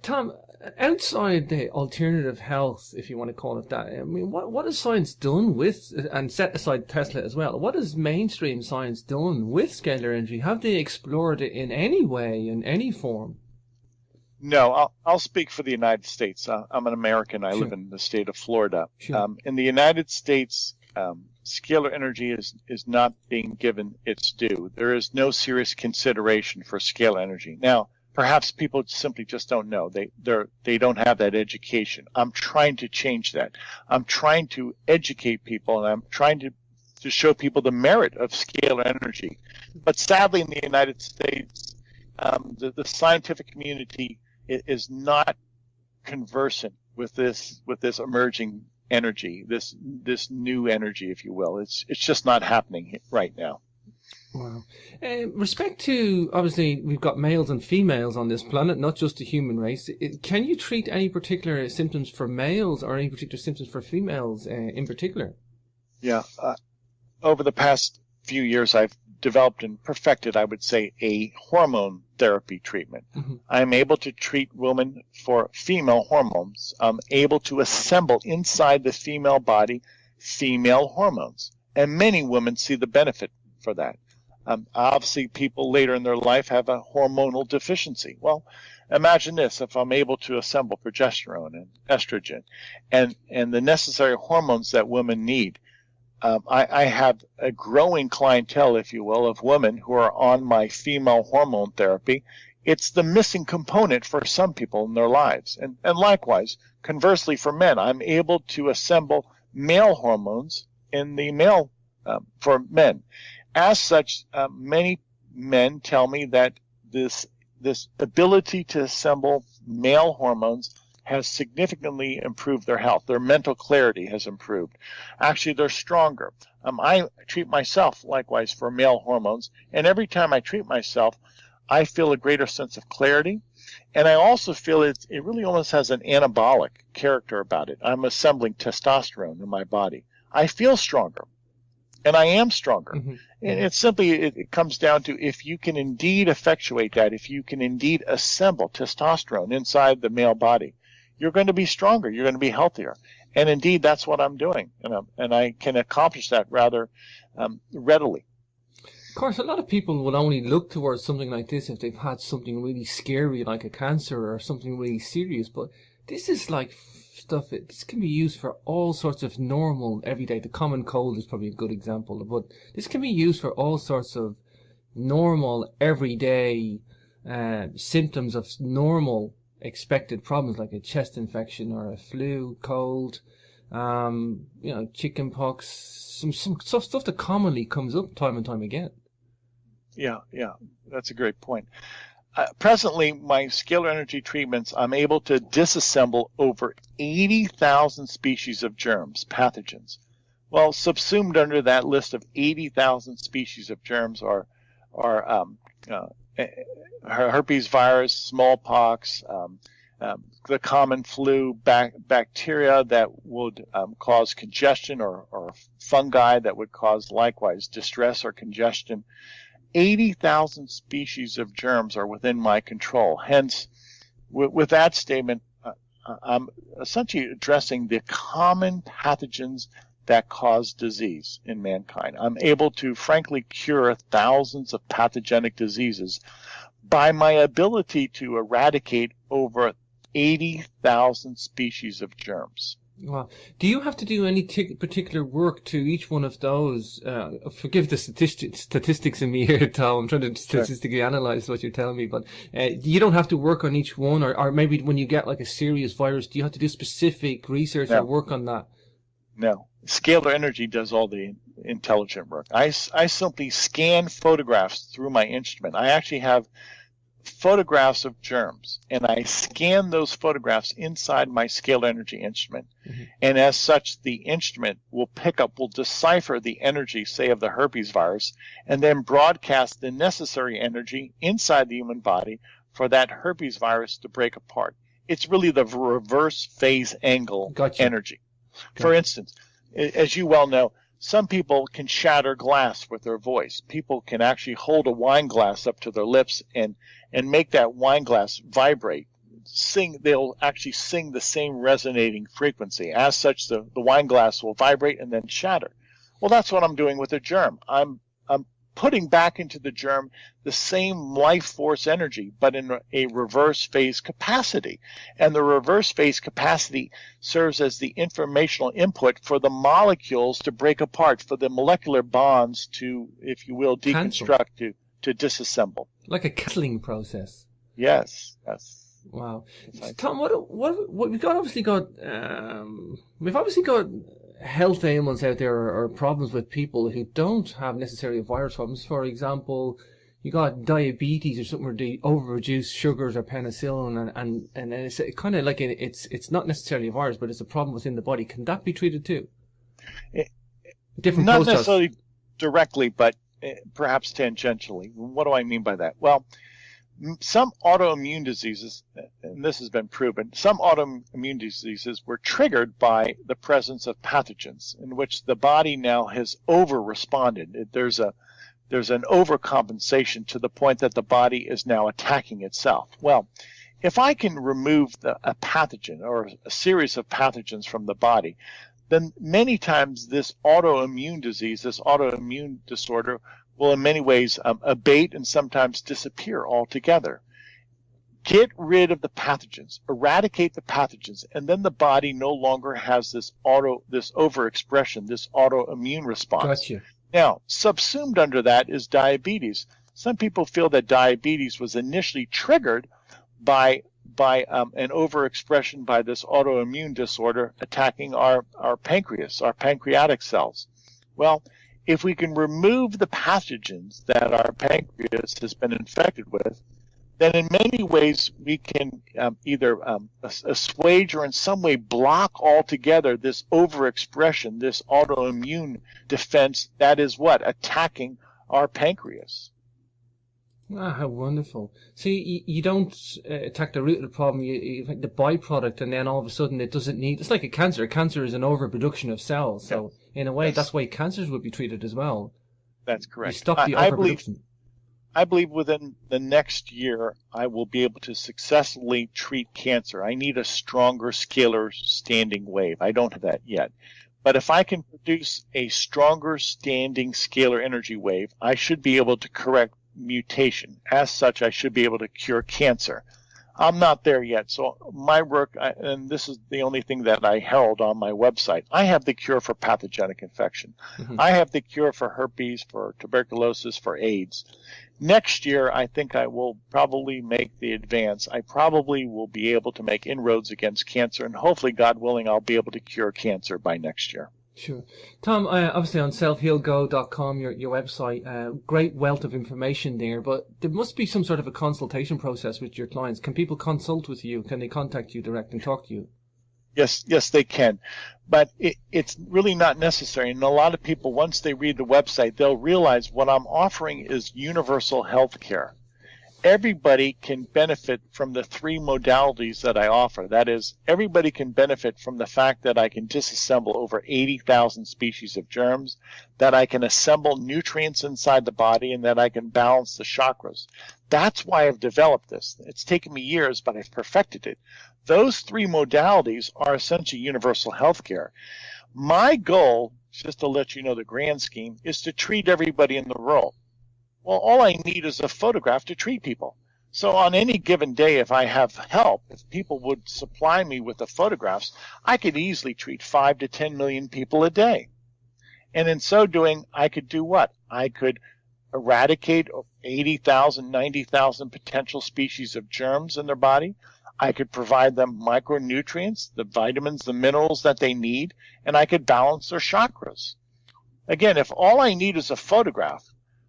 Speaker 1: Tom, outside the alternative health, if you want to call it that, I mean, what has science done with, and set aside Tesla as well, what has mainstream science done with scalar energy? Have they explored it in any way, in any form?
Speaker 2: No, I'll speak for the United States. I'm an American. I live in the state of Florida. In the United States, scalar energy is not being given its due. There is no serious consideration for scalar energy. Now, perhaps people simply just don't know. They don't have that education. I'm trying to change that. I'm trying to educate people, and I'm trying to show people the merit of scalar energy. But sadly, in the United States, the scientific community is not conversant with this emerging energy, this new energy, if you will. It's just not happening right now.
Speaker 1: Wow. Respect to, obviously, we've got males and females on this planet, not just the human race. Can you treat any particular symptoms for males or any particular symptoms for females in particular?
Speaker 2: Yeah. Over the past few years, I've developed and perfected, I would say, a hormone therapy treatment. I'm able to treat women for female hormones. I'm able to assemble inside the female body female hormones. And many women see the benefit for that. Obviously, people later in their life have a hormonal deficiency. Well, imagine this. If I'm able to assemble progesterone and estrogen and the necessary hormones that women need, I have a growing clientele, if you will, of women who are on my female hormone therapy. It's the missing component for some people in their lives. And likewise, conversely for men, I'm able to assemble male hormones in the male for men. As such, many men tell me that this ability to assemble male hormones has significantly improved their health. Their mental clarity has improved. Actually, they're stronger. I treat myself likewise for male hormones, and every time I treat myself, I feel a greater sense of clarity, and I also feel it really almost has an anabolic character about it. I'm assembling testosterone in my body. I feel stronger, and I am stronger.
Speaker 1: Mm-hmm.
Speaker 2: And it's simply, it comes down to if you can indeed effectuate that, if you can indeed assemble testosterone inside the male body, you're going to be stronger, you're going to be healthier. And indeed, that's what I'm doing, and I can accomplish that rather readily.
Speaker 1: Of course, a lot of people will only look towards something like this if they've had something really scary like a cancer or something really serious, but this is like stuff, this can be used for all sorts of normal, everyday, the common cold is probably a good example, but this can be used for all sorts of normal, everyday symptoms of normal expected problems like a chest infection or a flu, cold, chicken pox, some stuff that commonly comes up time and time again.
Speaker 2: Yeah, that's a great point. Presently, my scalar energy treatments, I'm able to disassemble over 80,000 species of germs, pathogens. Well, subsumed under that list of 80,000 species of germs are herpes virus, smallpox, the common flu, bacteria that would cause congestion, or fungi that would cause likewise distress or congestion. 80,000 species of germs are within my control. Hence, with that statement, I'm essentially addressing the common pathogens that cause disease in mankind. I'm able to, frankly, cure thousands of pathogenic diseases by my ability to eradicate over 80,000 species of germs.
Speaker 1: Wow. Do you have to do any particular work to each one of those? Forgive the statistics in me here, Tom. I'm trying to statistically analyze what you're telling me, but you don't have to work on each one, or maybe when you get like a serious virus, do you have to do specific research or work on that?
Speaker 2: No. Scalar energy does all the intelligent work. I simply scan photographs through my instrument. I actually have photographs of germs, and I scan those photographs inside my scalar energy instrument. Mm-hmm. And as such, the instrument will decipher the energy, say, of the herpes virus, and then broadcast the necessary energy inside the human body for that herpes virus to break apart. It's really the reverse phase angle energy. For instance, as you well know, some people can shatter glass with their voice. People can actually hold a wine glass up to their lips and make that wine glass vibrate. They'll actually sing the same resonating frequency. As such, the wine glass will vibrate and then shatter. Well, that's what I'm doing with a germ. I'm putting back into the germ the same life force energy, but in a reverse phase capacity. And the reverse phase capacity serves as the informational input for the molecules to break apart, for the molecular bonds to, if you will, deconstruct, to disassemble.
Speaker 1: Like a canceling process.
Speaker 2: Yes.
Speaker 1: Wow. Tom, we've obviously got health ailments out there, or problems with people who don't have necessarily virus problems. For example, you got diabetes or something where they overreduce sugars or penicillin, and it's kind of like it's not necessarily a virus, but it's a problem within the body. Can that be treated too?
Speaker 2: Not necessarily directly, but perhaps tangentially. What do I mean by that? Well, some autoimmune diseases, and this has been proven, some autoimmune diseases were triggered by the presence of pathogens in which the body now has over-responded. There's an overcompensation to the point that the body is now attacking itself. Well, if I can remove a pathogen or a series of pathogens from the body, then many times this autoimmune disease, this autoimmune disorder, will in many ways abate and sometimes disappear altogether. Get rid of the pathogens, eradicate the pathogens, and then the body no longer has this overexpression, this autoimmune response.
Speaker 1: Gotcha.
Speaker 2: Now, subsumed under that is diabetes. Some people feel that diabetes was initially triggered by an overexpression by this autoimmune disorder attacking our pancreas, our pancreatic cells. Well, if we can remove the pathogens that our pancreas has been infected with, then in many ways we can either assuage or in some way block altogether this overexpression, this autoimmune defense that is what? Attacking our pancreas.
Speaker 1: Ah, how wonderful. See, you don't attack the root of the problem, you the byproduct, and then all of a sudden it doesn't need... It's like a cancer. Cancer is an overproduction of cells. So, in a way, that's why cancers would be treated as well.
Speaker 2: That's correct.
Speaker 1: You stop the overproduction.
Speaker 2: I believe within the next year, I will be able to successfully treat cancer. I need a stronger scalar standing wave. I don't have that yet. But if I can produce a stronger standing scalar energy wave, I should be able to correct mutation. As such, I should be able to cure cancer. I'm not there yet. So my work, and this is the only thing that I held on my website, I have the cure for pathogenic infection. Mm-hmm. I have the cure for herpes, for tuberculosis, for AIDS. Next year, I think I will probably make the advance. I probably will be able to make inroads against cancer, and hopefully, God willing, I'll be able to cure cancer by next year.
Speaker 1: Sure. Tom, obviously on selfhealgo.com, your website, great wealth of information there, but there must be some sort of a consultation process with your clients. Can people consult with you? Can they contact you direct and talk to you?
Speaker 2: Yes, they can. But it's really not necessary. And a lot of people, once they read the website, they'll realize what I'm offering is universal health care. Everybody can benefit from the three modalities that I offer. That is, everybody can benefit from the fact that I can disassemble over 80,000 species of germs, that I can assemble nutrients inside the body, and that I can balance the chakras. That's why I've developed this. It's taken me years, but I've perfected it. Those three modalities are essentially universal health care. My goal, just to let you know the grand scheme, is to treat everybody in the world. Well, all I need is a photograph to treat people. So on any given day, if I have help, if people would supply me with the photographs, I could easily treat 5 to 10 million people a day. And in so doing, I could do what? I could eradicate 80,000, 90,000 potential species of germs in their body. I could provide them micronutrients, the vitamins, the minerals that they need, and I could balance their chakras. Again, if all I need is a photograph,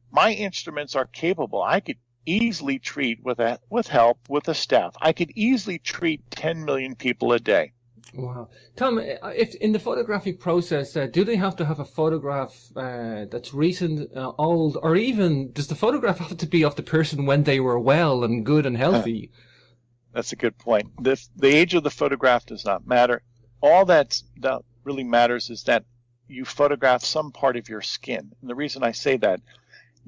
Speaker 2: my instruments are capable. I could easily treat with help with a staff. I could easily treat 10 million people a day.
Speaker 1: Wow. Tom, if in the photographic process, do they have to have a photograph that's recent, old, or even does the photograph have to be of the person when they were well and good and healthy?
Speaker 2: That's a good point. The age of the photograph does not matter. All that really matters is that you photograph some part of your skin. And the reason I say that,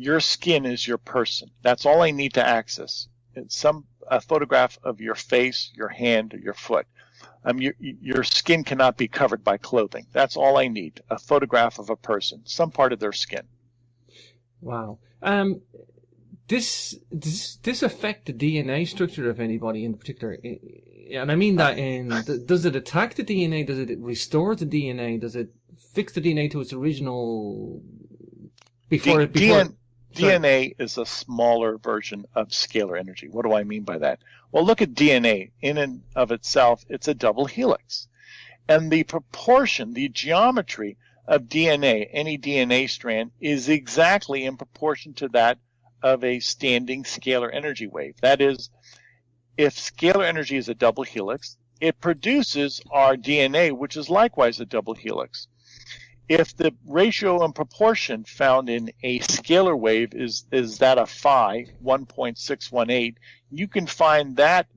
Speaker 2: your skin is your person. That's all I need to access. It's a photograph of your face, your hand, or your foot. Your skin cannot be covered by clothing. That's all I need. A photograph of a person, some part of their skin.
Speaker 1: Wow. This affect the DNA structure of anybody in particular? And I mean that does it attack the DNA? Does it restore the DNA? Does it fix the DNA to its original
Speaker 2: DNA is a smaller version of scalar energy. What do I mean by that? Well, look at DNA. In and of itself, it's a double helix. And the proportion, the geometry of DNA, any DNA strand, is exactly in proportion to that of a standing scalar energy wave. That is, if scalar energy is a double helix, it produces our DNA, which is likewise a double helix. If the ratio and proportion found in a scalar wave is that of phi, 1.618, you can find that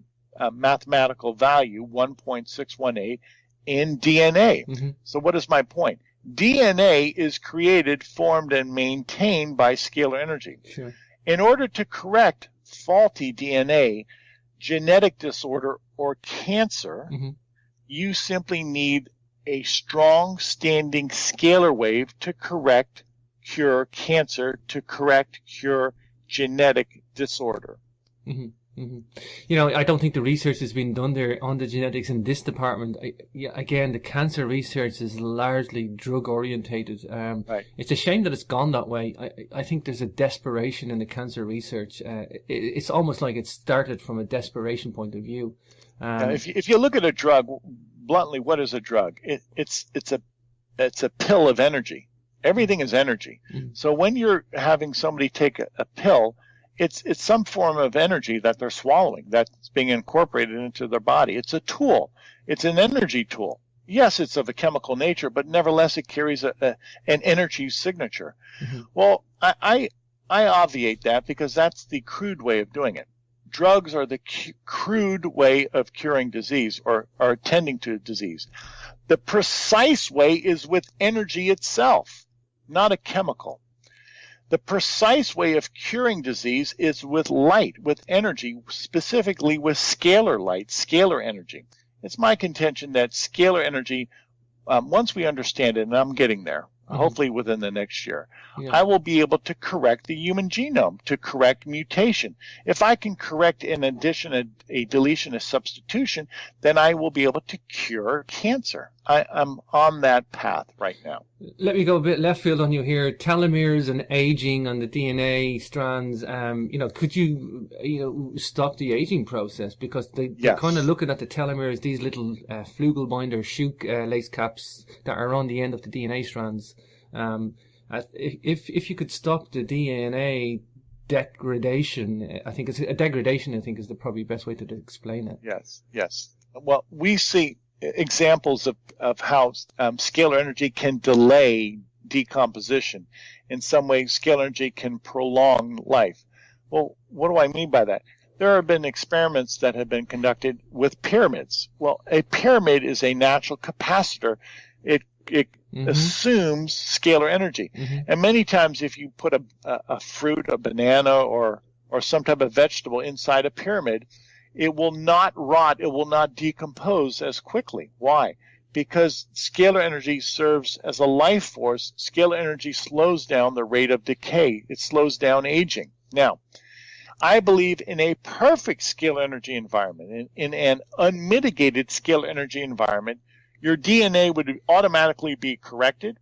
Speaker 2: mathematical value, 1.618, in DNA. Mm-hmm. So what is my point? DNA is created, formed, and maintained by scalar energy.
Speaker 1: Sure.
Speaker 2: In order to correct faulty DNA, genetic disorder, or cancer, mm-hmm. you simply need a strong standing scalar wave to correct, cure cancer, to correct, cure genetic disorder.
Speaker 1: Mm-hmm. Mm-hmm. You know, I don't think the research has been done there on the genetics in this department. Again, the cancer research is largely drug orientated.
Speaker 2: Right. It's
Speaker 1: a shame that it's gone that way. I think there's a desperation in the cancer research. It's almost like it started from a desperation point of view.
Speaker 2: If you look at a drug, bluntly, what is a drug? It's a pill of energy. Everything is energy. So when you're having somebody take a pill, it's some form of energy that they're swallowing that's being incorporated into their body. It's a tool. It's an energy tool. Yes, it's of a chemical nature, but nevertheless it carries an energy signature. Well, I obviate that because that's the crude way of doing it. Drugs are the crude way of curing disease or attending to disease. The precise way is with energy itself, not a chemical. The precise way of curing disease is with light, with energy, specifically with scalar light, scalar energy. It's my contention that scalar energy, once we understand it, and I'm getting there, hopefully within the next year, I will be able to correct the human genome, to correct mutation. If I can correct an addition, a deletion, a substitution, then I will be able to cure cancer. I'm on that path right now.
Speaker 1: Let me go a bit left field on you here. Telomeres and aging on the DNA strands. Could you stop the aging process? Because they're kind of looking at the telomeres, these little Flugelbinder lace caps that are on the end of the DNA strands. If you could stop the DNA degradation, I think is the probably best way to explain it.
Speaker 2: Yes. Well, we see examples of how scalar energy can delay decomposition. In some ways, scalar energy can prolong life. Well, what do I mean by that? There have been experiments that have been conducted with pyramids. Well, a pyramid is a natural capacitor. It assumes scalar energy. And many times if you put a fruit, a banana, or some type of vegetable inside a pyramid, it will not rot, it will not decompose as quickly. Why? Because scalar energy serves as a life force. Scalar energy slows down the rate of decay. It slows down aging. Now, I believe in a perfect scalar energy environment, in an unmitigated scalar energy environment, your DNA would automatically be corrected.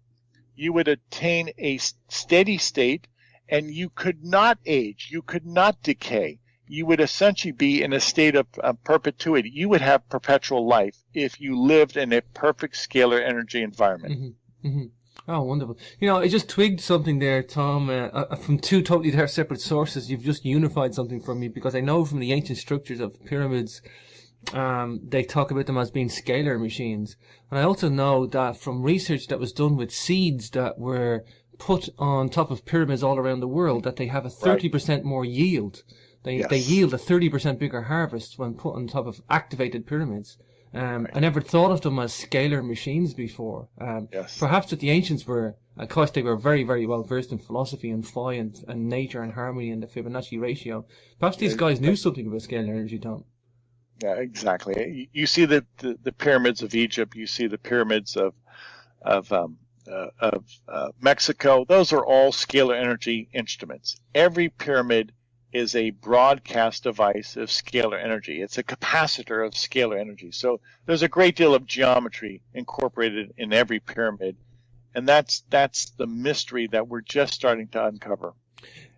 Speaker 2: You would attain a steady state, and you could not age. You could not decay. You would essentially be in a state of perpetuity. You would have perpetual life if you lived in a perfect scalar energy environment.
Speaker 1: Oh, wonderful. I just twigged something there, Tom, from two totally separate sources. You've just unified something for me, because I know from the ancient structures of pyramids, they talk about them as being scalar machines. And I also know that from research that was done with seeds that were put on top of pyramids all around the world, that they have a 30% more yield. They yield a 30% bigger harvest when put on top of activated pyramids. I never thought of them as scalar machines before. Perhaps that the ancients were, of course, they were very, very well versed in philosophy and phi and nature and harmony and the Fibonacci ratio. Perhaps these guys knew something about scalar energy, Tom.
Speaker 2: Yeah, exactly. You see the pyramids of Egypt. You see the pyramids of Mexico. Those are all scalar energy instruments. Every pyramid is a broadcast device of scalar energy. It's a capacitor of scalar energy. So there's a great deal of geometry incorporated in every pyramid, and that's the mystery that we're just starting to uncover.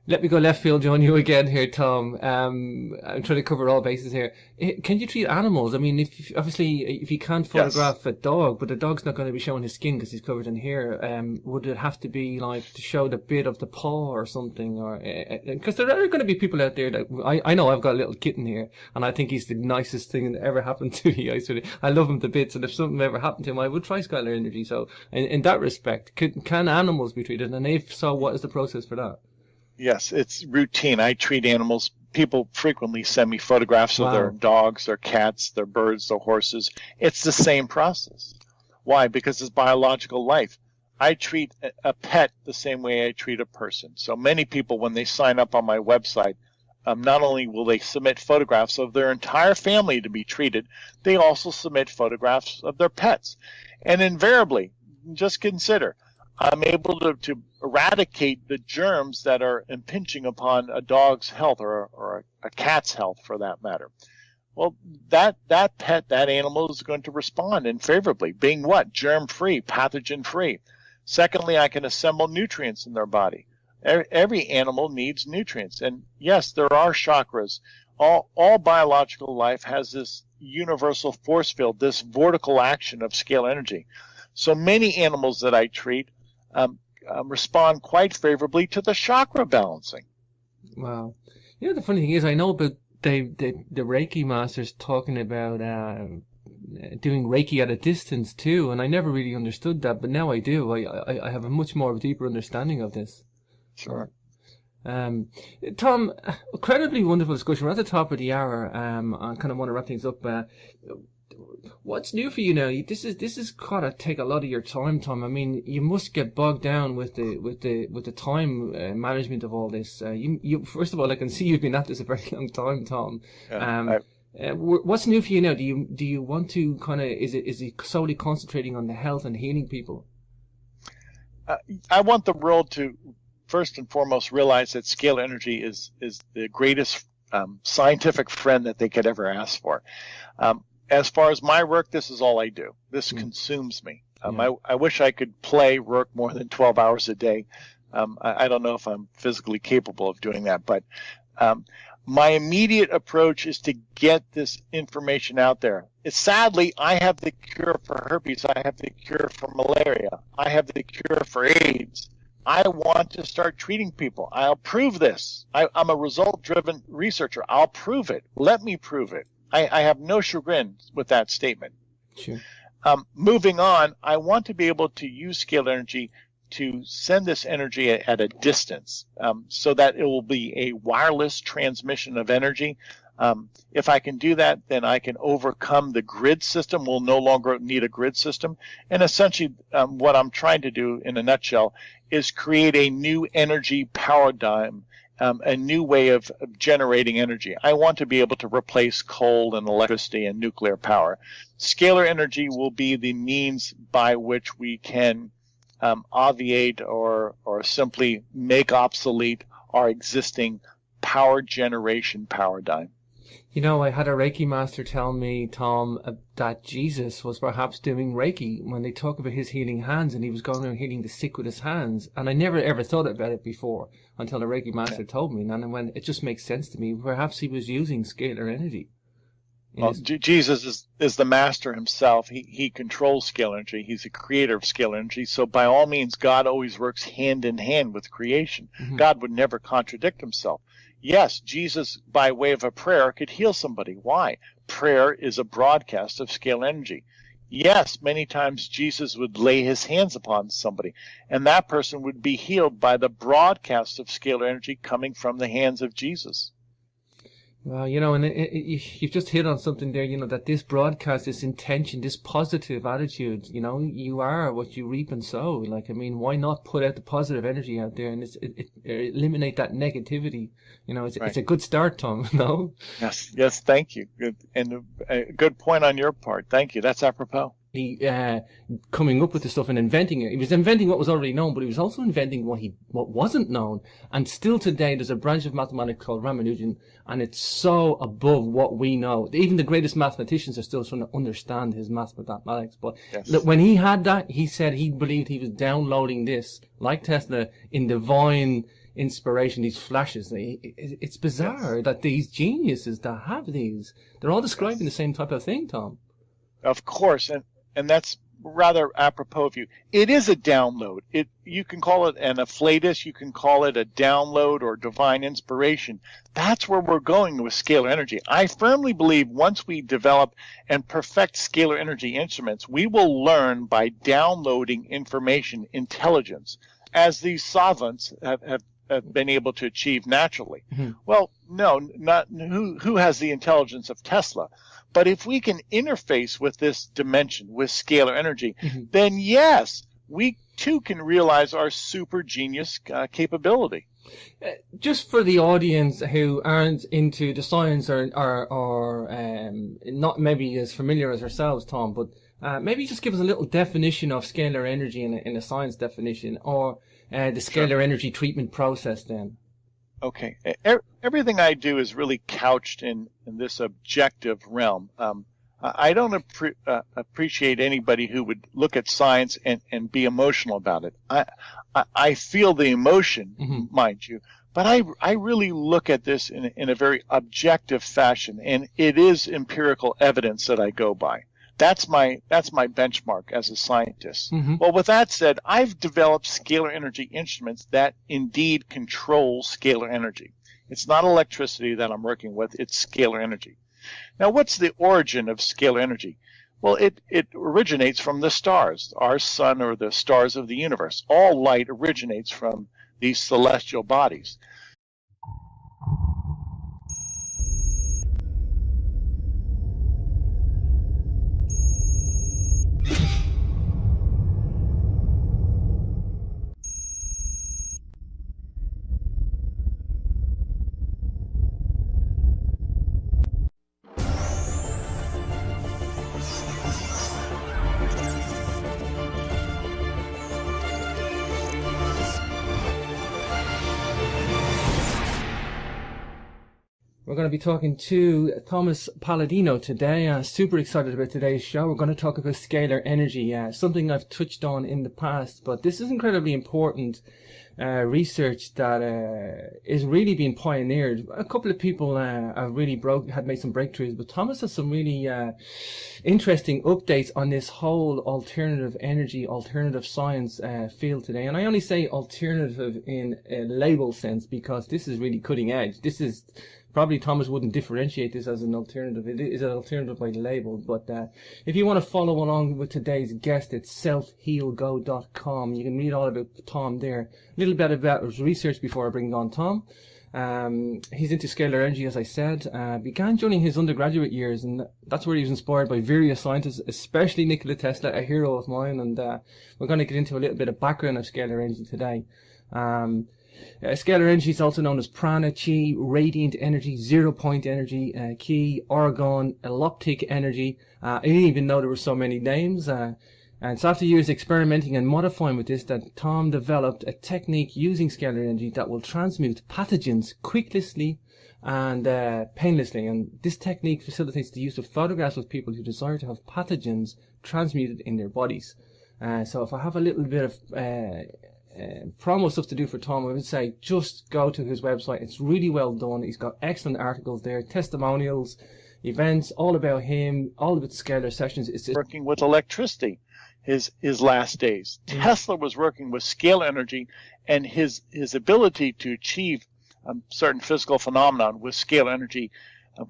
Speaker 1: Let me go left field on you again here, Tom. I'm trying to cover all bases here. Can you treat animals? I mean, if you can't photograph a dog, but the dog's not going to be showing his skin because he's covered in hair, would it have to be like to show the bit of the paw or something? Or because there are going to be people out there that I know I've got a little kitten here, and I think he's the nicest thing that ever happened to me. I love him to bits, and if something ever happened to him, I would try scalar energy. So in that respect, can animals be treated? And if so, what is the process for that?
Speaker 2: Yes, it's routine. I treat animals. People frequently send me photographs of their dogs, their cats, their birds, their horses. It's the same process. Why? Because it's biological life. I treat a pet the same way I treat a person. So many people, when they sign up on my website, not only will they submit photographs of their entire family to be treated, they also submit photographs of their pets. And invariably, just consider, I'm able to eradicate the germs that are impinging upon a dog's health or a cat's health, for that matter. Well, that pet, that animal is going to respond favorably, being what? Germ-free, pathogen-free. Secondly, I can assemble nutrients in their body. Every animal needs nutrients. And yes, there are chakras. All biological life has this universal force field, this vortical action of scalar energy. So many animals that I treat respond quite favorably to the chakra balancing.
Speaker 1: Wow. You know, the funny thing is, I know about the Reiki masters talking about doing Reiki at a distance too, and I never really understood that, but now I do. I have a much more deeper understanding of this.
Speaker 2: Sure.
Speaker 1: Tom, incredibly wonderful discussion. We're at the top of the hour. I kind of want to wrap things up. What's new for you now? This is gotta take a lot of your time, Tom. I mean, you must get bogged down with the time management of all this. You first of all, I can see you've been at this a very long time, Tom. What's new for you now? Do you want to kind of is it solely concentrating on the health and healing people?
Speaker 2: I want the world to first and foremost realize that scalar energy is the greatest scientific friend that they could ever ask for. As far as my work, this is all I do. This consumes me. I wish I could work more than 12 hours a day. I don't know if I'm physically capable of doing that, but my immediate approach is to get this information out there. Sadly, I have the cure for herpes. I have the cure for malaria. I have the cure for AIDS. I want to start treating people. I'll prove this. I'm a result-driven researcher. I'll prove it. Let me prove it. I have no chagrin with that statement.
Speaker 1: Sure.
Speaker 2: Moving on, I want to be able to use scalar energy to send this energy at a distance so that it will be a wireless transmission of energy. If I can do that, then I can overcome the grid system. We'll no longer need a grid system. And essentially, what I'm trying to do in a nutshell is create a new energy paradigm, a new way of generating energy. I want to be able to replace coal and electricity and nuclear power. Scalar energy will be the means by which we can obviate or simply make obsolete our existing power generation paradigm.
Speaker 1: You know, I had a Reiki master tell me, Tom, that Jesus was perhaps doing Reiki when they talk about his healing hands, and he was going around healing the sick with his hands. And I never ever thought about it before until the Reiki master told me. And then when it just makes sense to me, perhaps he was using scalar energy.
Speaker 2: Well, Jesus is the master himself. He controls scalar energy. He's the creator of scalar energy. So by all means, God always works hand in hand with creation. Mm-hmm. God would never contradict himself. Yes, Jesus, by way of a prayer, could heal somebody. Why? Prayer is a broadcast of scalar energy. Yes, many times Jesus would lay his hands upon somebody, and that person would be healed by the broadcast of scalar energy coming from the hands of Jesus.
Speaker 1: Well, you know, and you've just hit on something there, you know, that this broadcast, this intention, this positive attitude, you know, you are what you reap and sow. Like, I mean, why not put out the positive energy out there and eliminate that negativity? You know, it's a good start, Tom, no?
Speaker 2: Yes, thank you. Good, and a good point on your part. Thank you. That's apropos.
Speaker 1: He coming up with the stuff and inventing it. He was inventing what was already known, but he was also inventing what wasn't known. And still today, there's a branch of mathematics called Ramanujan, and it's so above what we know. Even the greatest mathematicians are still trying to understand his mathematics. But look, when he had that, he said he believed he was downloading this, like Tesla, in divine inspiration, these flashes. It's bizarre that these geniuses that have these, they're all describing the same type of thing, Tom.
Speaker 2: Of course, and that's rather apropos of you. It is a download. You can call it an afflatus, you can call it a download or divine inspiration. That's where we're going with scalar energy. I firmly believe once we develop and perfect scalar energy instruments, we will learn by downloading information, intelligence, as these savants have been able to achieve naturally. Mm-hmm. Well, no, not who has the intelligence of Tesla. But if we can interface with this dimension, with scalar energy, then yes, we too can realize our super genius capability.
Speaker 1: Just for the audience who aren't into the science or not maybe as familiar as ourselves, Tom, but maybe just give us a little definition of scalar energy in a science definition, or the scalar energy treatment process then.
Speaker 2: Okay. Everything I do is really couched in this objective realm. I don't appreciate anybody who would look at science and be emotional about it. I feel the emotion, mind you, but I really look at this in a very objective fashion, and it is empirical evidence that I go by. That's my benchmark as a scientist.
Speaker 1: Mm-hmm.
Speaker 2: Well, with that said, I've developed scalar energy instruments that indeed control scalar energy. It's not electricity that I'm working with, it's scalar energy. Now, what's the origin of scalar energy? Well, it originates from the stars, our sun, or the stars of the universe. All light originates from these celestial bodies.
Speaker 1: We're going to be talking to Thomas Palladino today. Super excited about today's show. We're going to talk about scalar energy, something I've touched on in the past, but this is incredibly important research that is really being pioneered. A couple of people have really had made some breakthroughs, but Thomas has some really interesting updates on this whole alternative energy, alternative science field today. And I only say alternative in a label sense because this is really cutting edge. This is probably Thomas wouldn't differentiate this as an alternative. It is an alternative by label. But if you want to follow along with today's guest, it's selfhealgo.com. You can read all about Tom there. A little bit about his research before I bring on Tom. He's into scalar energy, as I said. Began during his undergraduate years, and that's where he was inspired by various scientists, especially Nikola Tesla, a hero of mine. And we're going to get into a little bit of background of scalar energy today. Scalar energy is also known as prana, chi, radiant energy, zero-point energy, ki, orgone, elliptic energy. I didn't even know there were so many names. And it's after years experimenting and modifying with this that Tom developed a technique using scalar energy that will transmute pathogens quickly and painlessly. And this technique facilitates the use of photographs of people who desire to have pathogens transmuted in their bodies. So if I have a little bit of promo stuff to do for Tom, I would say just go to his website. It's really well done. He's got excellent articles there, testimonials, events, all about him, all about the scalar sessions. It's
Speaker 2: working with electricity his last days. Tesla was working with scalar energy, and his ability to achieve certain physical phenomenon with scalar energy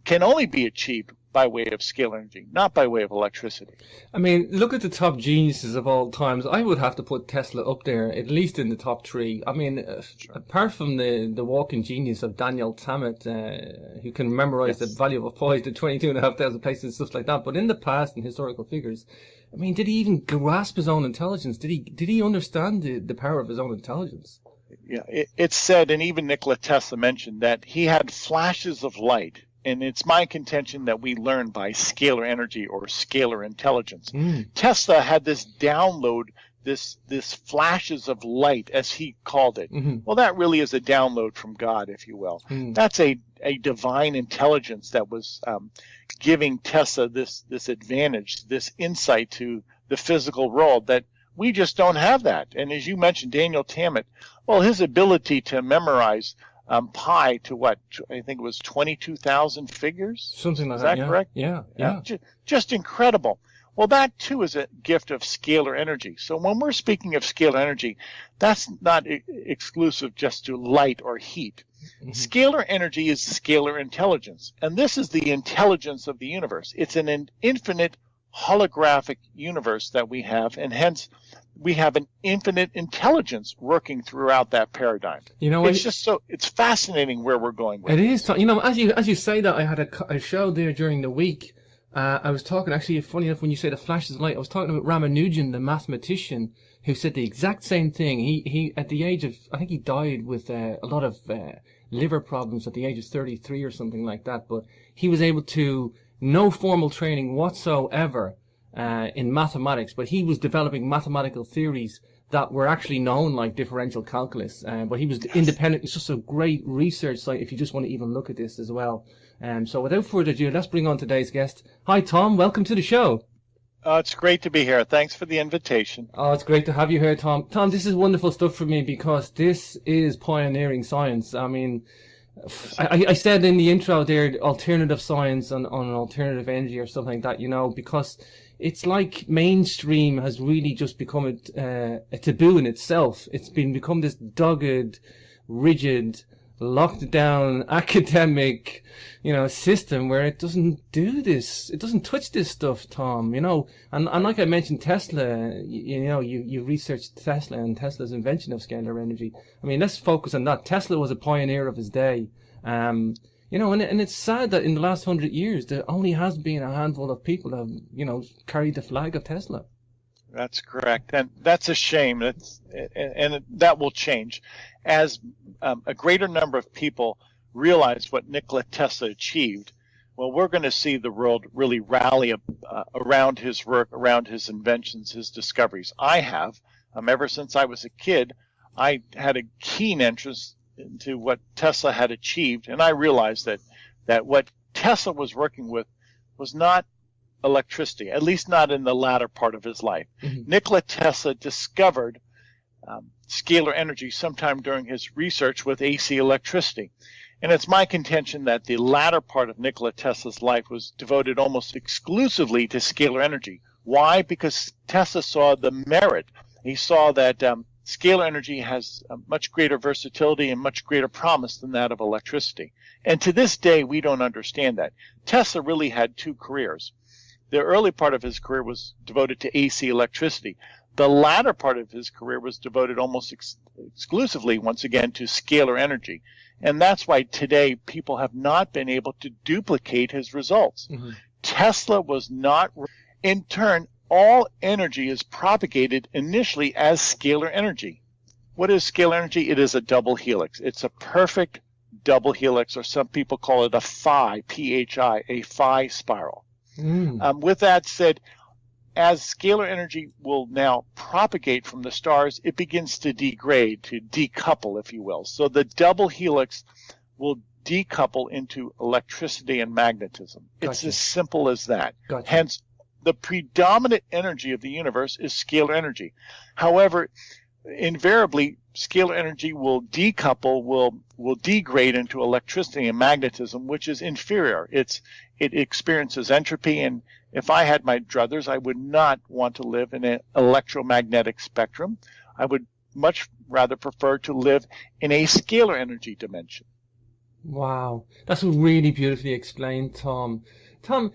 Speaker 2: can only be achieved by way of scalar energy, not by way of electricity.
Speaker 1: I mean, look at the top geniuses of all times. I would have to put Tesla up there, at least in the top three. I mean, apart from the walking genius of Daniel Tammet, who can memorize the value of a pie to 22,500 places and stuff like that. But in the past, in historical figures, I mean, did he even grasp his own intelligence? Did he understand the power of his own intelligence?
Speaker 2: Yeah, it's said, and even Nikola Tesla mentioned, that he had flashes of light. And it's my contention that we learn by scalar energy or scalar intelligence. Tesla had this download, this flashes of light, as he called it. Well, that really is a download from God, if you will. That's a divine intelligence that was giving Tesla this advantage, this insight to the physical world that we just don't have that. And as you mentioned, Daniel Tammet, well, his ability to memorize pi to what? I think it was 22,000 figures?
Speaker 1: Something like
Speaker 2: that.
Speaker 1: Is that
Speaker 2: correct?
Speaker 1: Yeah.
Speaker 2: Just incredible. Well, that too is a gift of scalar energy. So when we're speaking of scalar energy, that's not exclusive just to light or heat. Scalar energy is scalar intelligence. And this is the intelligence of the universe. It's an infinite holographic universe that we have, and hence we have an infinite intelligence working throughout that paradigm. You know, it's fascinating where we're going with
Speaker 1: it. Is, you know, as you say that, I had a show there during the week. I was talking, actually, funny enough, when you say the flashes of light, I was talking about Ramanujan, the mathematician, who said the exact same thing. He at the age of, I think he died with a lot of liver problems at the age of 33 or something like that, but he was able to, no formal training whatsoever in mathematics, but he was developing mathematical theories that were actually known, like differential calculus. But he was independent. It's just a great research site if you just want to even look at this as well. So without further ado, let's bring on today's guest. Hi, Tom. Welcome to the show.
Speaker 2: It's great to be here. Thanks for the invitation.
Speaker 1: Oh, it's great to have you here, Tom. Tom, this is wonderful stuff for me because this is pioneering science. I mean, I said in the intro there, alternative science on alternative energy or something like that, because it's like mainstream has really just become a taboo in itself. It's become this dogged, rigid, locked down academic, system where it doesn't do this. It doesn't touch this stuff, Tom, and like I mentioned, Tesla, you researched Tesla and Tesla's invention of scalar energy. I mean, let's focus on that. Tesla was a pioneer of his day. And it's sad that in the last 100 years, there only has been a handful of people that have, carried the flag of Tesla.
Speaker 2: That's correct. And that's a shame. That will change as a greater number of people realize what Nikola Tesla achieved. Well, we're going to see the world really rally around his work, around his inventions, his discoveries. I have, ever since I was a kid, I had a keen interest into what Tesla had achieved, and I realized that what Tesla was working with was not electricity, at least not in the latter part of his life. Mm-hmm. Nikola Tesla discovered scalar energy sometime during his research with AC electricity. And it's my contention that the latter part of Nikola Tesla's life was devoted almost exclusively to scalar energy. Why? Because Tesla saw the merit. He saw that scalar energy has a much greater versatility and much greater promise than that of electricity. And to this day, we don't understand that. Tesla really had two careers. The early part of his career was devoted to AC electricity. The latter part of his career was devoted almost exclusively, once again, to scalar energy. And that's why today people have not been able to duplicate his results. Mm-hmm. Tesla was not. In turn, all energy is propagated initially as scalar energy. What is scalar energy? It is a double helix. It's a perfect double helix, or some people call it a phi, P-H-I, a phi spiral. With that said, as scalar energy will now propagate from the stars, it begins to degrade, to decouple, if you will. So the double helix will decouple into electricity and magnetism. Gotcha. It's as simple as that. Gotcha. Hence, the predominant energy of the universe is scalar energy. However, invariably, scalar energy will decouple, will degrade into electricity and magnetism, which is inferior. It experiences entropy, and if I had my druthers, I would not want to live in an electromagnetic spectrum. I would much rather prefer to live in a scalar energy dimension.
Speaker 1: Wow, that's really beautifully explained, Tom. Tom,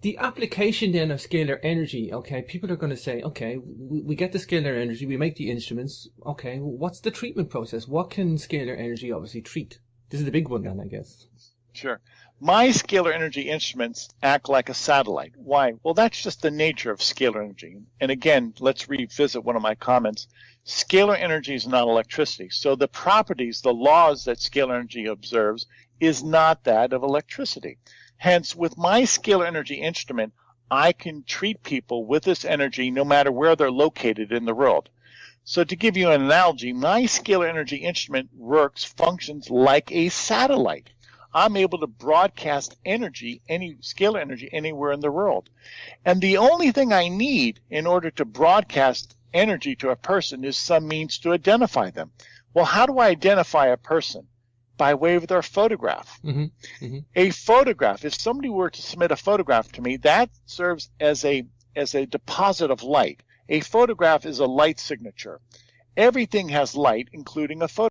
Speaker 1: the application then of scalar energy, okay, people are going to say, okay, we get the scalar energy, we make the instruments, okay, what's the treatment process? What can scalar energy obviously treat? This is the big one then, I guess.
Speaker 2: Sure. My scalar energy instruments act like a satellite. Why? Well, that's just the nature of scalar energy. And again, let's revisit one of my comments. Scalar energy is not electricity. So the properties, the laws that scalar energy observes is not that of electricity. Hence, with my scalar energy instrument, I can treat people with this energy no matter where they're located in the world. So to give you an analogy, my scalar energy instrument functions like a satellite. I'm able to broadcast energy, any scalar energy, anywhere in the world. And the only thing I need in order to broadcast energy to a person is some means to identify them. Well, how do I identify a person? By way of their photograph. Mm-hmm. Mm-hmm. A photograph, if somebody were to submit a photograph to me, that serves as a deposit of light. A photograph is a light signature. Everything has light, including a photograph.